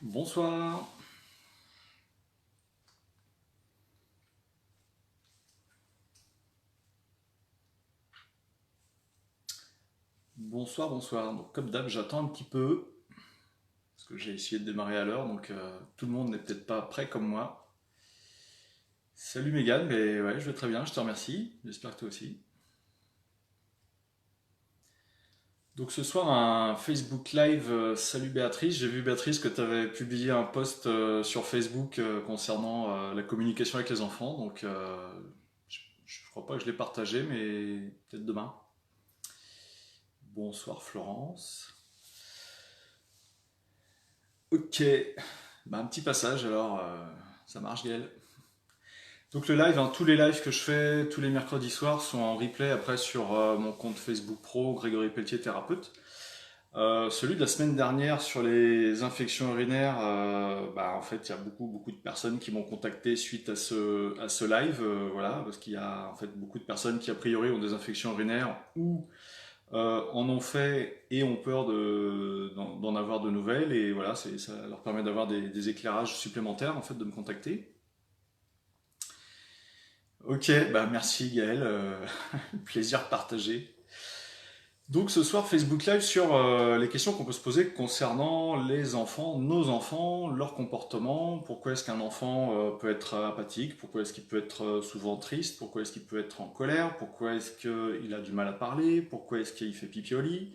Bonsoir. Bonsoir, bonsoir. Donc, comme d'hab, j'attends un petit peu, parce que j'ai essayé de démarrer à l'heure, donc tout le monde n'est peut-être pas prêt comme moi. Salut Mégane, mais ouais, je vais très bien, je te remercie. J'espère que toi aussi. Donc ce soir, un Facebook Live, salut Béatrice. J'ai vu Béatrice que tu avais publié un post sur Facebook concernant la communication avec les enfants, donc je crois pas que je l'ai partagé, mais peut-être demain. Bonsoir Florence. Ok, bah, un petit passage alors, ça marche Gaël. Donc le live, hein, tous les lives que je fais tous les mercredis soirs sont en replay après sur mon compte Facebook pro, Grégory Pelletier thérapeute. Celui de la semaine dernière sur les infections urinaires, bah, en fait il y a beaucoup de personnes qui m'ont contacté suite à ce live, voilà, parce qu'il y a en fait beaucoup de personnes qui a priori ont des infections urinaires ou en ont fait et ont peur d'en avoir de nouvelles et voilà, ça leur permet d'avoir des éclairages supplémentaires en fait de me contacter. Ok, bah merci Gaël, plaisir partagé. Donc ce soir Facebook Live sur les questions qu'on peut se poser concernant les enfants, nos enfants, leur comportement, pourquoi est-ce qu'un enfant peut être apathique, pourquoi est-ce qu'il peut être souvent triste, pourquoi est-ce qu'il peut être en colère, pourquoi est-ce qu'il a du mal à parler, pourquoi est-ce qu'il fait pipi au lit,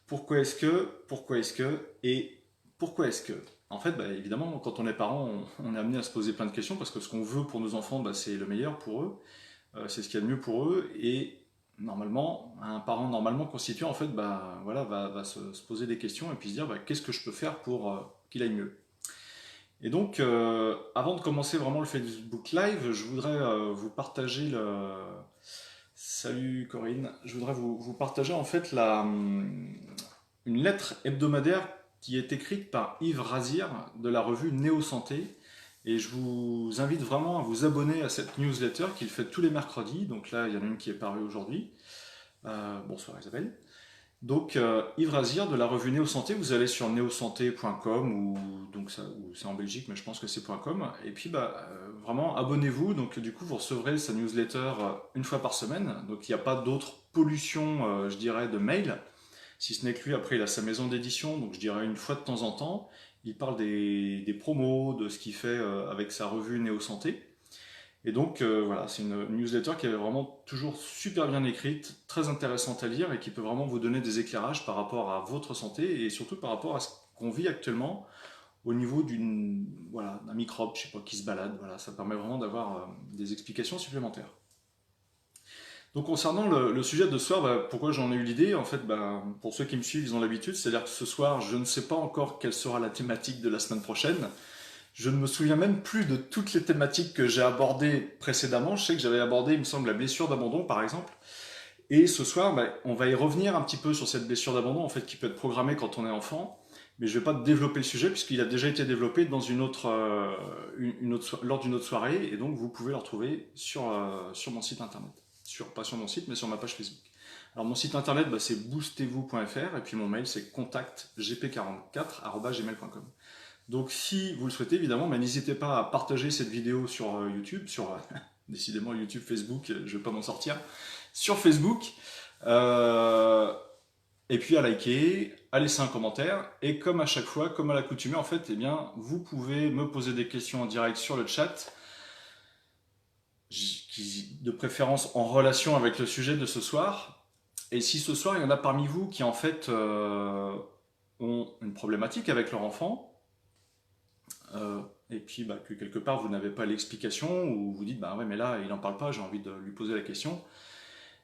pourquoi est-ce que, et pourquoi est-ce que. En fait, bah, évidemment, quand on est parent, on est amené à se poser plein de questions parce que ce qu'on veut pour nos enfants, bah, c'est le meilleur pour eux, c'est ce qu'il y a de mieux pour eux, et normalement, un parent normalement constitué, en fait, bah, voilà, va se poser des questions et puis se dire, bah, qu'est-ce que je peux faire pour qu'il aille mieux. Et donc, avant de commencer vraiment le Facebook Live, je voudrais vous partager le. Salut Corinne, je voudrais vous partager en fait une lettre hebdomadaire qui est écrite par Yves Razir de la revue Néo Santé. Et je vous invite vraiment à vous abonner à cette newsletter qu'il fait tous les mercredis. Donc là, il y en a une qui est parue aujourd'hui. Bonsoir Isabelle. Donc Yves Razir de la revue Néo Santé, vous allez sur neosanté.com ou donc ça, ou c'est en Belgique, mais je pense que c'est .com. Et puis bah vraiment abonnez-vous. Donc du coup vous recevrez sa newsletter une fois par semaine. Donc il n'y a pas d'autre pollution, je dirais, de mail. Si ce n'est que lui, après, il a sa maison d'édition, donc je dirais une fois de temps en temps. Il parle des promos, de ce qu'il fait avec sa revue Néo Santé. Et donc voilà, c'est une newsletter qui est vraiment toujours super bien écrite, très intéressante à lire et qui peut vraiment vous donner des éclairages par rapport à votre santé et surtout par rapport à ce qu'on vit actuellement au niveau d'un microbe, je sais pas, qui se balade. Voilà, ça permet vraiment d'avoir des explications supplémentaires. Donc concernant le sujet de ce soir, bah, pourquoi j'en ai eu l'idée, en fait, bah, pour ceux qui me suivent, ils ont l'habitude, c'est-à-dire que ce soir, je ne sais pas encore quelle sera la thématique de la semaine prochaine. Je ne me souviens même plus de toutes les thématiques que j'ai abordées précédemment. Je sais que j'avais abordé, il me semble, la blessure d'abandon, par exemple. Et ce soir, bah, on va y revenir un petit peu sur cette blessure d'abandon, en fait, qui peut être programmée quand on est enfant. Mais je ne vais pas développer le sujet puisqu'il a déjà été développé dans lors d'une autre soirée. Et donc, vous pouvez le retrouver sur mon site internet. Pas sur mon site, mais sur ma page Facebook. Alors, mon site internet, bah, c'est boostez-vous.fr. Et puis, mon mail, c'est contactgp44@gmail.com. Donc si vous le souhaitez, évidemment, bah, n'hésitez pas à partager cette vidéo sur YouTube, décidément YouTube, Facebook, je ne vais pas m'en sortir, sur Facebook, euh, et puis à liker, à laisser un commentaire, et comme à chaque fois, comme à l'accoutumée, en fait, eh bien, vous pouvez me poser des questions en direct sur le chat, de préférence en relation avec le sujet de ce soir. Et si ce soir, il y en a parmi vous qui, en fait, ont une problématique avec leur enfant, et puis bah, que quelque part vous n'avez pas l'explication ou vous dites bah ouais mais là il n'en parle pas, j'ai envie de lui poser la question.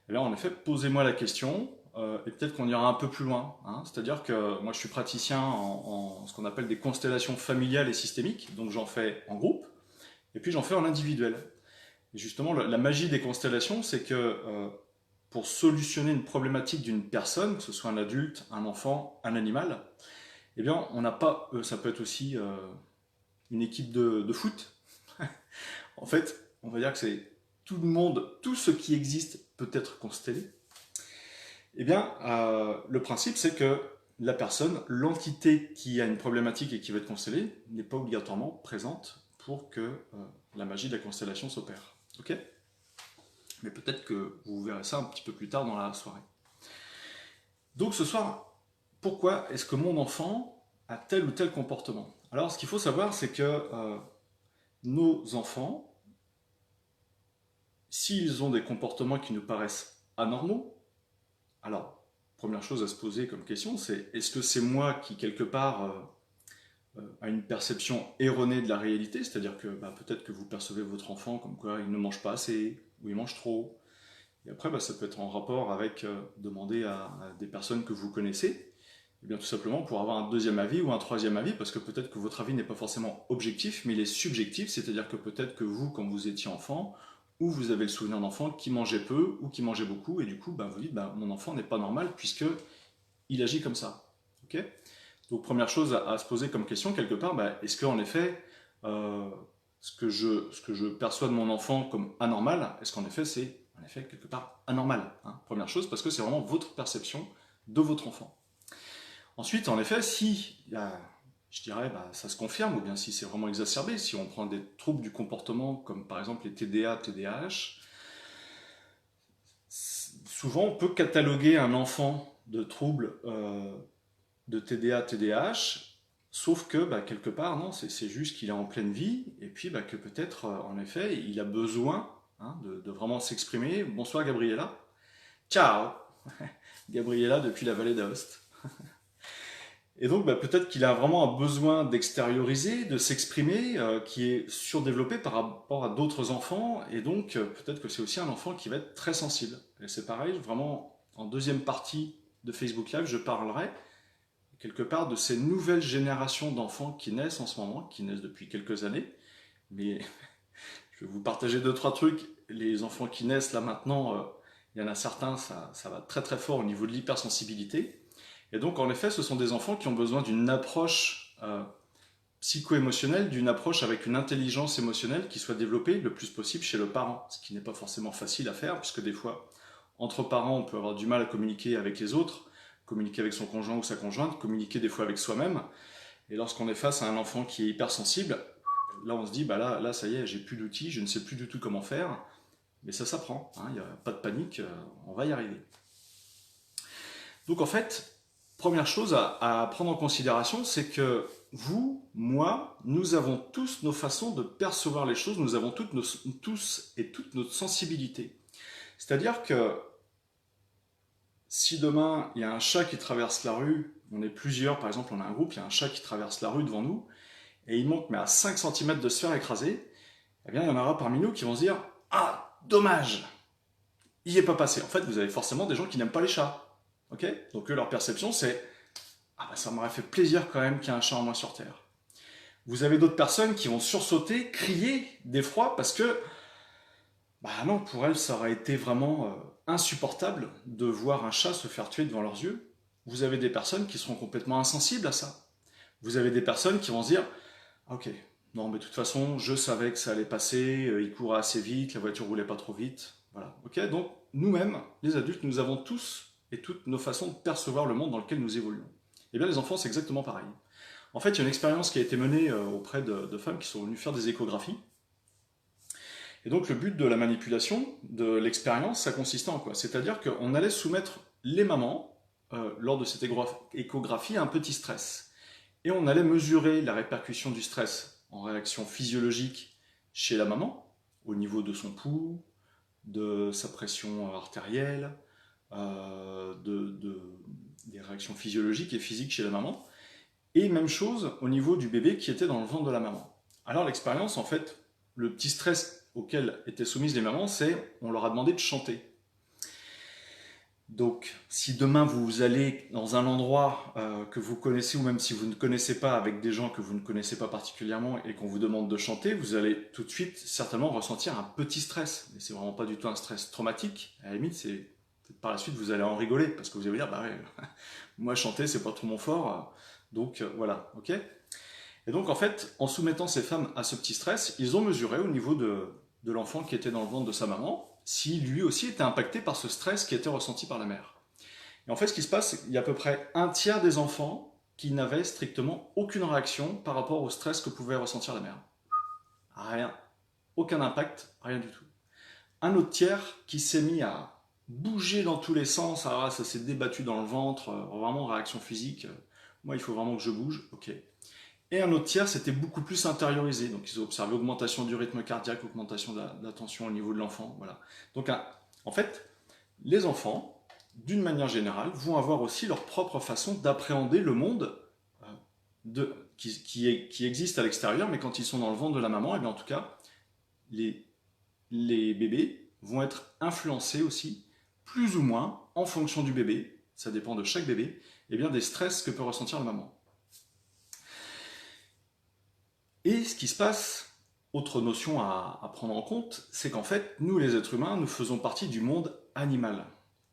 Et là en effet posez-moi la question et peut-être qu'on ira un peu plus loin, hein. C'est-à-dire que moi je suis praticien en ce qu'on appelle des constellations familiales et systémiques, donc j'en fais en groupe et puis j'en fais en individuel. Et justement la magie des constellations c'est que pour solutionner une problématique d'une personne, que ce soit un adulte, un enfant, un animal, eh bien on n'a pas, ça peut être aussi une équipe de foot. En fait, on va dire que c'est tout le monde, tout ce qui existe peut être constellé. Eh bien, le principe, c'est que la personne, l'entité qui a une problématique et qui va être constellée, n'est pas obligatoirement présente pour que la magie de la constellation s'opère. Ok? Mais peut-être que vous verrez ça un petit peu plus tard dans la soirée. Donc ce soir, pourquoi est-ce que mon enfant a tel ou tel comportement? Alors ce qu'il faut savoir, c'est que nos enfants, s'ils ont des comportements qui nous paraissent anormaux, alors, première chose à se poser comme question, c'est est-ce que c'est moi qui, quelque part, a une perception erronée de la réalité? C'est-à-dire que peut-être que vous percevez votre enfant comme quoi il ne mange pas assez, ou il mange trop. Et après, ça peut être en rapport avec demander à des personnes que vous connaissez, et bien tout simplement pour avoir un deuxième avis ou un troisième avis, parce que peut-être que votre avis n'est pas forcément objectif, mais il est subjectif, c'est-à-dire que peut-être que vous, quand vous étiez enfant, ou vous avez le souvenir d'enfant qui mangeait peu ou qui mangeait beaucoup, et du coup, vous dites, mon enfant n'est pas normal puisque il agit comme ça. Ok? Donc première chose à se poser comme question quelque part, est-ce qu'en effet, ce que je perçois de mon enfant comme anormal, est-ce qu'en effet c'est en effet quelque part anormal, hein? Première chose, parce que c'est vraiment votre perception de votre enfant. Ensuite, en effet, si je dirais, ça se confirme, ou bien si c'est vraiment exacerbé, si on prend des troubles du comportement, comme par exemple les TDA, TDAH, souvent on peut cataloguer un enfant de troubles de TDA, TDAH, sauf que quelque part, non, c'est juste qu'il est en pleine vie, et puis que peut-être, en effet, il a besoin de vraiment s'exprimer. Bonsoir Gabriella. Ciao Gabriella depuis la vallée d'Aoste. Et donc peut-être qu'il a vraiment un besoin d'extérioriser, de s'exprimer, qui est surdéveloppé par rapport à d'autres enfants, et donc peut-être que c'est aussi un enfant qui va être très sensible. Et c'est pareil, vraiment, en deuxième partie de Facebook Live, je parlerai quelque part de ces nouvelles générations d'enfants qui naissent en ce moment, qui naissent depuis quelques années, mais je vais vous partager deux, trois trucs. Les enfants qui naissent là maintenant, il y en a certains, ça va très très fort au niveau de l'hypersensibilité. Et donc, en effet, ce sont des enfants qui ont besoin d'une approche psycho-émotionnelle, d'une approche avec une intelligence émotionnelle qui soit développée le plus possible chez le parent, ce qui n'est pas forcément facile à faire, puisque des fois, entre parents, on peut avoir du mal à communiquer avec les autres, communiquer avec son conjoint ou sa conjointe, communiquer des fois avec soi-même. Et lorsqu'on est face à un enfant qui est hypersensible, là, on se dit, là, ça y est, j'ai plus d'outils, je ne sais plus du tout comment faire, mais ça s'apprend, il n'y a pas de panique, on va y arriver. Donc, en fait, première chose à prendre en considération, c'est que vous, moi, nous avons tous nos façons de percevoir les choses, nous avons tous et toutes notre sensibilité. C'est-à-dire que si demain, il y a un chat qui traverse la rue, on est plusieurs, par exemple, on a un groupe, il y a un chat qui traverse la rue devant nous, et il manque à 5 cm de se faire écraser, eh bien, il y en aura parmi nous qui vont se dire « Ah, dommage, il n'y est pas passé ». En fait, vous avez forcément des gens qui n'aiment pas les chats. Okay, donc eux, leur perception, c'est « Ah ça m'aurait fait plaisir quand même qu'il y ait un chat en moins sur Terre ». Vous avez d'autres personnes qui vont sursauter, crier d'effroi parce que non, pour elles, ça aurait été vraiment insupportable de voir un chat se faire tuer devant leurs yeux. Vous avez des personnes qui seront complètement insensibles à ça. Vous avez des personnes qui vont se dire « Ok, non, mais de toute façon, je savais que ça allait passer, il courait assez vite, la voiture roulait pas trop vite. » Voilà. Ok, donc nous-mêmes, les adultes, nous avons tous et toutes nos façons de percevoir le monde dans lequel nous évoluons. Et bien les enfants, c'est exactement pareil. En fait, il y a une expérience qui a été menée auprès de femmes qui sont venues faire des échographies. Et donc le but de la manipulation, de l'expérience, ça consistait en quoi? C'est-à-dire qu'on allait soumettre les mamans, lors de cette échographie, à un petit stress. Et on allait mesurer la répercussion du stress en réaction physiologique chez la maman, au niveau de son pouls, de sa pression artérielle, des réactions physiologiques et physiques chez la maman, et même chose au niveau du bébé qui était dans le ventre de la maman. Alors l'expérience, en fait, le petit stress auquel étaient soumises les mamans, c'est on leur a demandé de chanter. Donc, si demain vous allez dans un endroit que vous connaissez, ou même si vous ne connaissez pas, avec des gens que vous ne connaissez pas particulièrement, et qu'on vous demande de chanter, vous allez tout de suite certainement ressentir un petit stress. Mais c'est vraiment pas du tout un stress traumatique. À la limite, c'est par la suite vous allez en rigoler, parce que vous allez dire, moi chanter c'est pas trop mon fort, donc voilà, ok. Et donc en fait, en soumettant ces femmes à ce petit stress, ils ont mesuré au niveau de l'enfant qui était dans le ventre de sa maman, si lui aussi était impacté par ce stress qui était ressenti par la mère. Et en fait, ce qui se passe, c'est qu'il y a à peu près un tiers des enfants qui n'avaient strictement aucune réaction par rapport au stress que pouvait ressentir la mère. Rien. Aucun impact, rien du tout. Un autre tiers qui s'est mis à bouger dans tous les sens, alors là, ça s'est débattu dans le ventre, vraiment réaction physique, moi il faut vraiment que je bouge, ok. Et un autre tiers, c'était beaucoup plus intériorisé. Donc, ils ont observé augmentation du rythme cardiaque, augmentation de la tension au niveau de l'enfant. Voilà. Donc, en fait, les enfants, d'une manière générale, vont avoir aussi leur propre façon d'appréhender le monde qui existe à l'extérieur, mais quand ils sont dans le ventre de la maman, et bien en tout cas, les bébés vont être influencés aussi, plus ou moins, en fonction du bébé, ça dépend de chaque bébé, et bien des stress que peut ressentir la maman. Et ce qui se passe, autre notion à prendre en compte, c'est qu'en fait, nous les êtres humains, nous faisons partie du monde animal.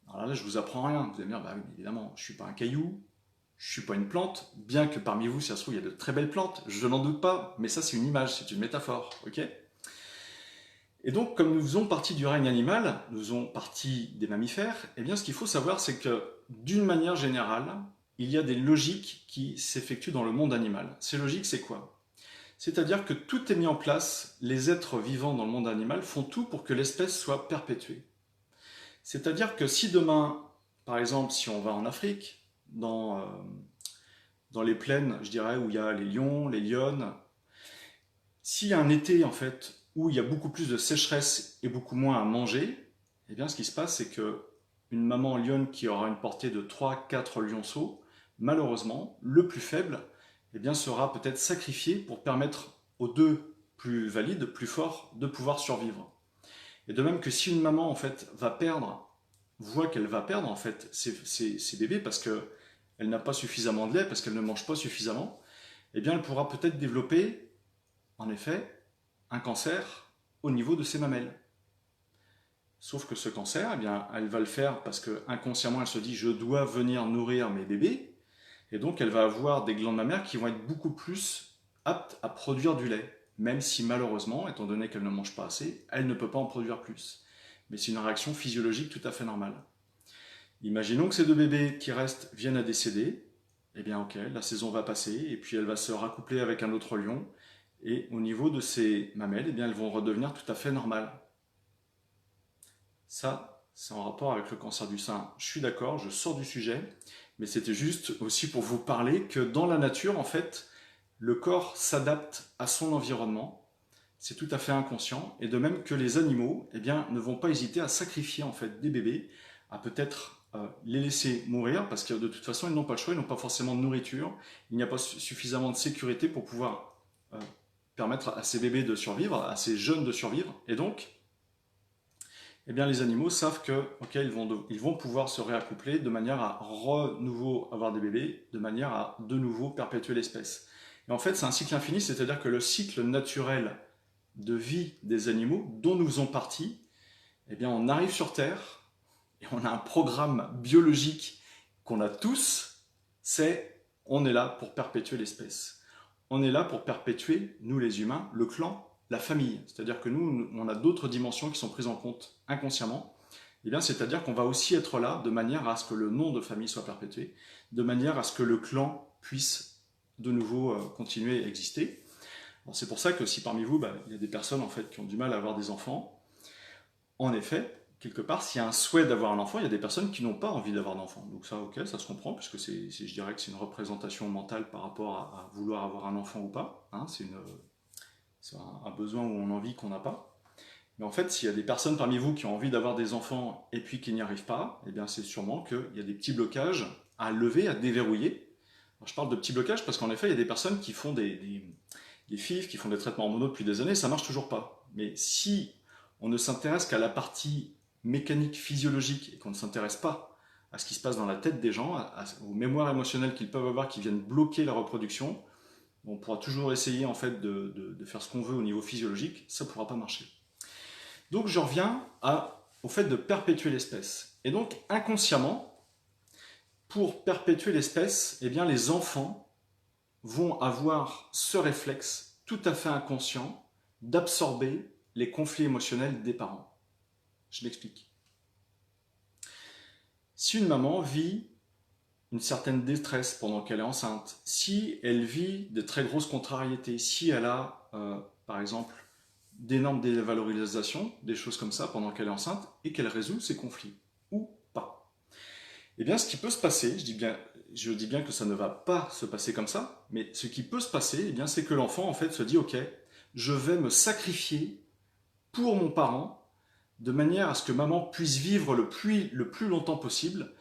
Alors là, je vous apprends rien. Vous allez me dire, bah oui, évidemment, je ne suis pas un caillou, je ne suis pas une plante, bien que parmi vous, si ça se trouve, il y a de très belles plantes, je n'en doute pas, mais ça c'est une image, c'est une métaphore, ok? Et donc, comme nous faisons partie du règne animal, nous faisons partie des mammifères, eh bien ce qu'il faut savoir, c'est que d'une manière générale, il y a des logiques qui s'effectuent dans le monde animal. Ces logiques, c'est quoi? C'est-à-dire que tout est mis en place, les êtres vivants dans le monde animal font tout pour que l'espèce soit perpétuée. C'est-à-dire que si demain, par exemple, si on va en Afrique, dans les plaines, je dirais, où il y a les lions, les lionnes, s'il y a un été, en fait, où il y a beaucoup plus de sécheresse et beaucoup moins à manger, eh bien, ce qui se passe, c'est que une maman lionne qui aura une portée de 3-4 lionceaux, malheureusement, le plus faible, eh bien, sera peut-être sacrifié pour permettre aux deux plus valides, plus forts, de pouvoir survivre. Et de même que si une maman, en fait, voit qu'elle va perdre, en fait, ses bébés parce qu'elle n'a pas suffisamment de lait, parce qu'elle ne mange pas suffisamment, eh bien, elle pourra peut-être développer, en effet, un cancer au niveau de ses mamelles. Sauf que ce cancer, eh bien, elle va le faire parce que inconsciemment, elle se dit je dois venir nourrir mes bébés, et donc elle va avoir des glandes mammaires qui vont être beaucoup plus aptes à produire du lait, même si malheureusement, étant donné qu'elle ne mange pas assez, elle ne peut pas en produire plus. Mais c'est une réaction physiologique tout à fait normale. Imaginons que ces deux bébés qui restent viennent à décéder, eh bien ok, la saison va passer, et puis elle va se raccoupler avec un autre lion, et au niveau de ces mamelles, eh bien, elles vont redevenir tout à fait normales. Ça, c'est en rapport avec le cancer du sein. Je suis d'accord, je sors du sujet, mais c'était juste aussi pour vous parler que dans la nature, en fait, le corps s'adapte à son environnement. C'est tout à fait inconscient. Et de même que les animaux, eh bien, ne vont pas hésiter à sacrifier en fait des bébés, à peut-être les laisser mourir, parce que de toute façon, ils n'ont pas le choix, ils n'ont pas forcément de nourriture, il n'y a pas suffisamment de sécurité pour pouvoir permettre à ces bébés de survivre, à ces jeunes de survivre. Et donc, eh bien, les animaux savent que, ils vont pouvoir se réaccoupler de manière à nouveau avoir des bébés, de manière à de nouveau perpétuer l'espèce. Et en fait, c'est un cycle infini, c'est-à-dire que le cycle naturel de vie des animaux, dont nous faisons partie, eh bien, on arrive sur Terre et on a un programme biologique qu'on a tous, c'est on est là pour perpétuer l'espèce. On est là pour perpétuer, nous les humains, le clan, la famille. C'est-à-dire que nous, on a d'autres dimensions qui sont prises en compte inconsciemment. Eh bien, c'est-à-dire qu'on va aussi être là de manière à ce que le nom de famille soit perpétué, de manière à ce que le clan puisse de nouveau continuer à exister. C'est pour ça que si parmi vous, il y a des personnes en fait qui ont du mal à avoir des enfants, en effet, quelque part, s'il y a un souhait d'avoir un enfant, il y a des personnes qui n'ont pas envie d'avoir d'enfant. Donc ça, ok, ça se comprend, puisque je dirais que c'est une représentation mentale par rapport à vouloir avoir un enfant ou pas. Hein, c'est un besoin ou une envie qu'on n'a pas. Mais en fait, s'il y a des personnes parmi vous qui ont envie d'avoir des enfants et puis qui n'y arrivent pas, eh bien c'est sûrement qu'il y a des petits blocages à lever, à déverrouiller. Alors, je parle de petits blocages parce qu'en effet, il y a des personnes qui font des FIV, qui font des traitements hormonaux depuis des années, ça marche toujours pas. Mais si on ne s'intéresse qu'à la partie mécanique, physiologique, et qu'on ne s'intéresse pas à ce qui se passe dans la tête des gens, aux mémoires émotionnelles qu'ils peuvent avoir qui viennent bloquer la reproduction, on pourra toujours essayer en fait de faire ce qu'on veut au niveau physiologique, ça ne pourra pas marcher. Donc je reviens au fait de perpétuer l'espèce. Et donc inconsciemment, pour perpétuer l'espèce, eh bien les enfants vont avoir ce réflexe tout à fait inconscient d'absorber les conflits émotionnels des parents. Je m'explique. Si une maman vit une certaine détresse pendant qu'elle est enceinte, si elle vit de très grosses contrariétés, si elle a, par exemple, d'énormes dévalorisations, des choses comme ça pendant qu'elle est enceinte, et qu'elle résout ses conflits, ou pas. Eh bien, ce qui peut se passer, je dis bien que ça ne va pas se passer comme ça, mais ce qui peut se passer, eh bien, c'est que l'enfant, en fait, se dit, ok, je vais me sacrifier pour mon parent, de manière à ce que maman puisse vivre le plus longtemps possible,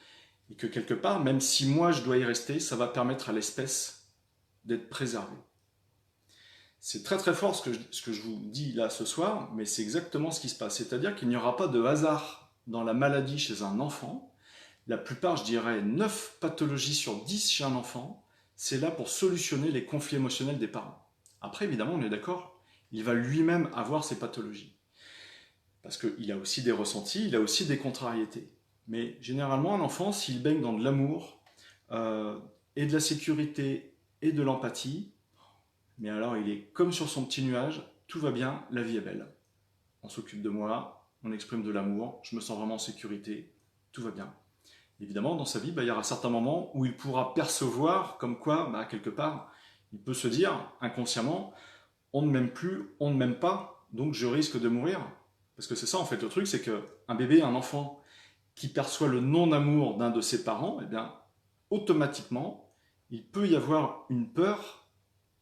et que quelque part, même si moi je dois y rester, ça va permettre à l'espèce d'être préservée. C'est très très fort ce que je vous dis là ce soir, mais c'est exactement ce qui se passe. C'est-à-dire qu'il n'y aura pas de hasard dans la maladie chez un enfant. La plupart, je dirais 9 pathologies sur 10 chez un enfant, c'est là pour solutionner les conflits émotionnels des parents. Après, évidemment, on est d'accord, il va lui-même avoir ces pathologies. Parce qu'il a aussi des ressentis, il a aussi des contrariétés. Mais généralement, un enfant, s'il baigne dans de l'amour, et de la sécurité et de l'empathie, mais alors il est comme sur son petit nuage, tout va bien, la vie est belle. On s'occupe de moi, on exprime de l'amour, je me sens vraiment en sécurité, tout va bien. Évidemment, dans sa vie, il y aura certains moments où il pourra percevoir comme quoi, quelque part, il peut se dire inconsciemment, on ne m'aime plus, on ne m'aime pas, donc je risque de mourir. Parce que c'est ça en fait le truc, c'est qu'un bébé, un enfant qui perçoit le non-amour d'un de ses parents, eh bien, automatiquement, il peut y avoir une peur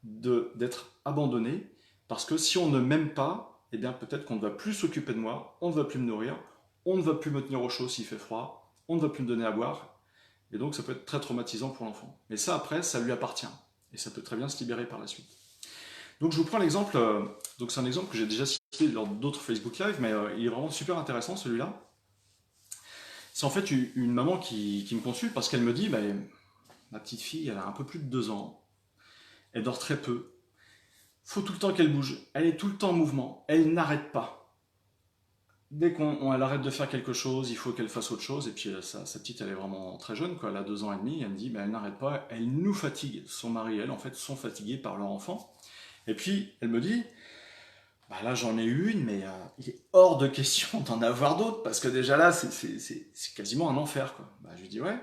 d'être abandonné, parce que si on ne m'aime pas, eh bien peut-être qu'on ne va plus s'occuper de moi, on ne va plus me nourrir, on ne va plus me tenir au chaud s'il fait froid, on ne va plus me donner à boire, et donc ça peut être très traumatisant pour l'enfant. Mais ça après, ça lui appartient, et ça peut très bien se libérer par la suite. Donc je vous prends l'exemple, donc c'est un exemple que j'ai déjà cité lors d'autres Facebook Live, mais il est vraiment super intéressant celui-là. C'est en fait une maman qui me consulte parce qu'elle me dit, ma petite fille, elle a un peu plus de 2 ans, elle dort très peu, faut tout le temps qu'elle bouge, elle est tout le temps en mouvement, elle n'arrête pas. Dès qu'elle arrête de faire quelque chose, il faut qu'elle fasse autre chose, et puis sa petite, elle est vraiment très jeune, quoi, elle a 2 ans et demi, elle me dit, elle n'arrête pas, elle nous fatigue, son mari et elle, en fait, sont fatigués par leur enfant. Et puis, elle me dit, là j'en ai eu une, mais il est hors de question d'en avoir d'autres, parce que déjà là, c'est quasiment un enfer, quoi. Je lui dis, ouais,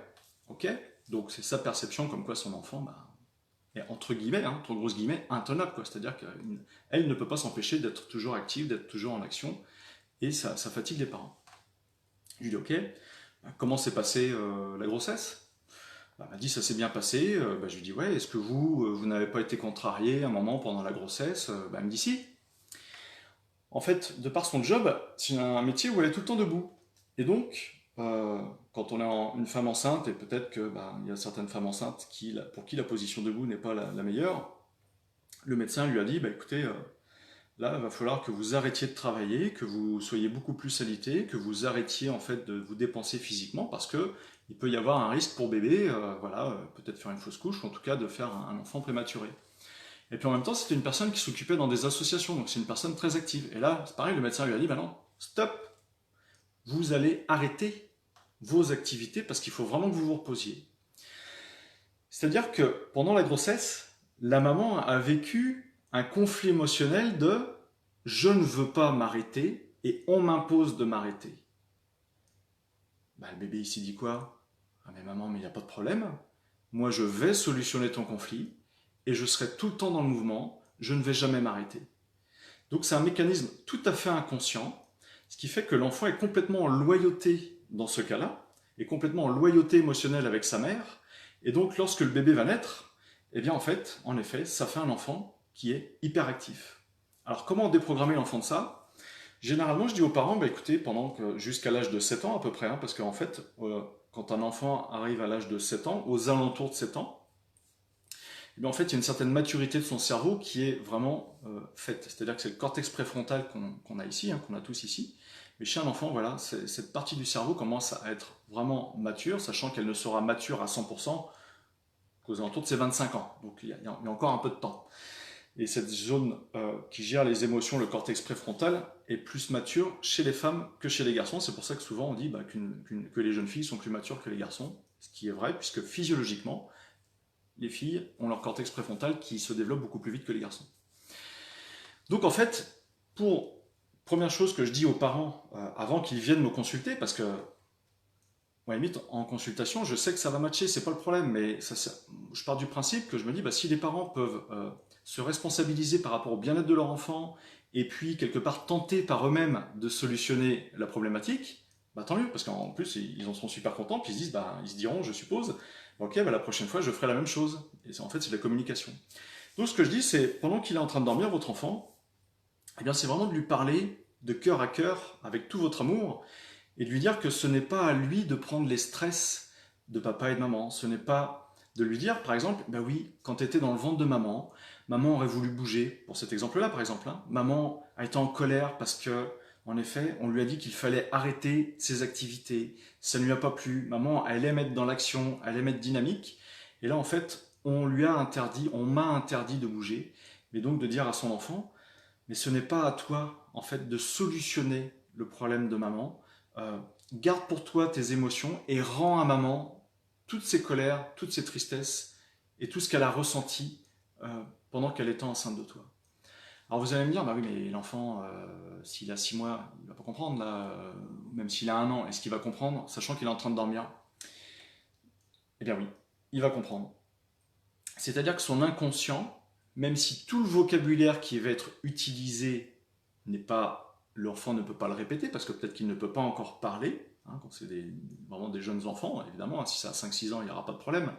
ok, donc c'est sa perception comme quoi son enfant, est entre guillemets, entre grosses guillemets, intenable, quoi. C'est-à-dire qu'elle ne peut pas s'empêcher d'être toujours active, d'être toujours en action, et ça fatigue les parents. Je lui dis, ok, comment s'est passée la grossesse? Elle m'a dit, ça s'est bien passé. Je lui dis, ouais, est-ce que vous n'avez pas été contrarié un moment pendant la grossesse? Elle me dit, si. En fait, de par son job, c'est un métier où elle est tout le temps debout. Et donc, quand on est une femme enceinte, et peut-être qu'il y a certaines femmes enceintes pour qui la position debout n'est pas la meilleure, le médecin lui a dit, écoutez, là, il va falloir que vous arrêtiez de travailler, que vous soyez beaucoup plus alité, que vous arrêtiez en fait de vous dépenser physiquement, parce que il peut y avoir un risque pour bébé, peut-être faire une fausse couche, ou en tout cas de faire un enfant prématuré. Et puis en même temps, c'était une personne qui s'occupait dans des associations, donc c'est une personne très active. Et là, c'est pareil, le médecin lui a dit, non, stop, vous allez arrêter vos activités parce qu'il faut vraiment que vous vous reposiez. C'est-à-dire que pendant la grossesse, la maman a vécu un conflit émotionnel de « je ne veux pas m'arrêter et on m'impose de m'arrêter ». Le bébé il s'est dit quoi? Ah mais maman, mais il n'y a pas de problème, moi je vais solutionner ton conflit, et je serai tout le temps dans le mouvement, je ne vais jamais m'arrêter. Donc c'est un mécanisme tout à fait inconscient, ce qui fait que l'enfant est complètement en loyauté dans ce cas-là, est complètement en loyauté émotionnelle avec sa mère, et donc lorsque le bébé va naître, eh bien en effet, ça fait un enfant qui est hyperactif. Alors comment déprogrammer l'enfant de ça? Généralement, je dis aux parents, écoutez, jusqu'à l'âge de 7 ans à peu près, parce qu'en fait, quand un enfant arrive à l'âge de 7 ans, aux alentours de 7 ans, en fait, il y a une certaine maturité de son cerveau qui est vraiment faite. C'est-à-dire que c'est le cortex préfrontal qu'on a ici, qu'on a tous ici. Mais chez un enfant, voilà, cette partie du cerveau commence à être vraiment mature, sachant qu'elle ne sera mature à 100% qu'aux alentours de ses 25 ans. Donc il y a encore un peu de temps. Et cette zone qui gère les émotions, le cortex préfrontal, est plus mature chez les femmes que chez les garçons. C'est pour ça que souvent on dit que les jeunes filles sont plus matures que les garçons, ce qui est vrai, puisque physiologiquement, les filles ont leur cortex préfrontal qui se développe beaucoup plus vite que les garçons. Donc en fait, première chose que je dis aux parents avant qu'ils viennent me consulter, parce que ouais, limite, en consultation, je sais que ça va matcher, c'est pas le problème, mais je pars du principe que je me dis, bah, si les parents peuvent se responsabiliser par rapport au bien-être de leur enfant, et puis quelque part tenter par eux-mêmes de solutionner la problématique, bah, tant mieux, parce qu'en plus, ils en seront super contents, puis ils se disent, bah, ils se diront, je suppose, ok, bah, la prochaine fois, je ferai la même chose. Et en fait, c'est de la communication. Donc, ce que je dis, c'est, pendant qu'il est en train de dormir, votre enfant, eh bien, c'est vraiment de lui parler de cœur à cœur, avec tout votre amour, et de lui dire que ce n'est pas à lui de prendre les stress de papa et de maman. Ce n'est pas de lui dire, par exemple, bah oui, quand tu étais dans le ventre de maman, maman aurait voulu bouger, pour cet exemple-là, par exemple. Hein. Maman a été en colère parce que, en effet, on lui a dit qu'il fallait arrêter ses activités. Ça ne lui a pas plu. Maman, elle aime être dans l'action, elle aime être dynamique. Et là, en fait, on lui a interdit, on m'a interdit de bouger. Mais donc de dire à son enfant, mais ce n'est pas à toi, en fait, de solutionner le problème de maman. Euh, Garde pour toi tes émotions et rends à maman toutes ses colères, toutes ses tristesses et tout ce qu'elle a ressenti pendant qu'elle était enceinte de toi. Alors vous allez me dire, bah oui, mais l'enfant, s'il a 6 mois, il va pas comprendre, là, même s'il a 1 an, est-ce qu'il va comprendre, sachant qu'il est en train de dormir? Eh bien oui, il va comprendre. C'est-à-dire que son inconscient, même si tout le vocabulaire qui va être utilisé n'est pas, l'enfant ne peut pas le répéter, parce que peut-être qu'il ne peut pas encore parler, hein, quand c'est vraiment des jeunes enfants, évidemment, hein, si c'est à 5-6 ans, il n'y aura pas de problème.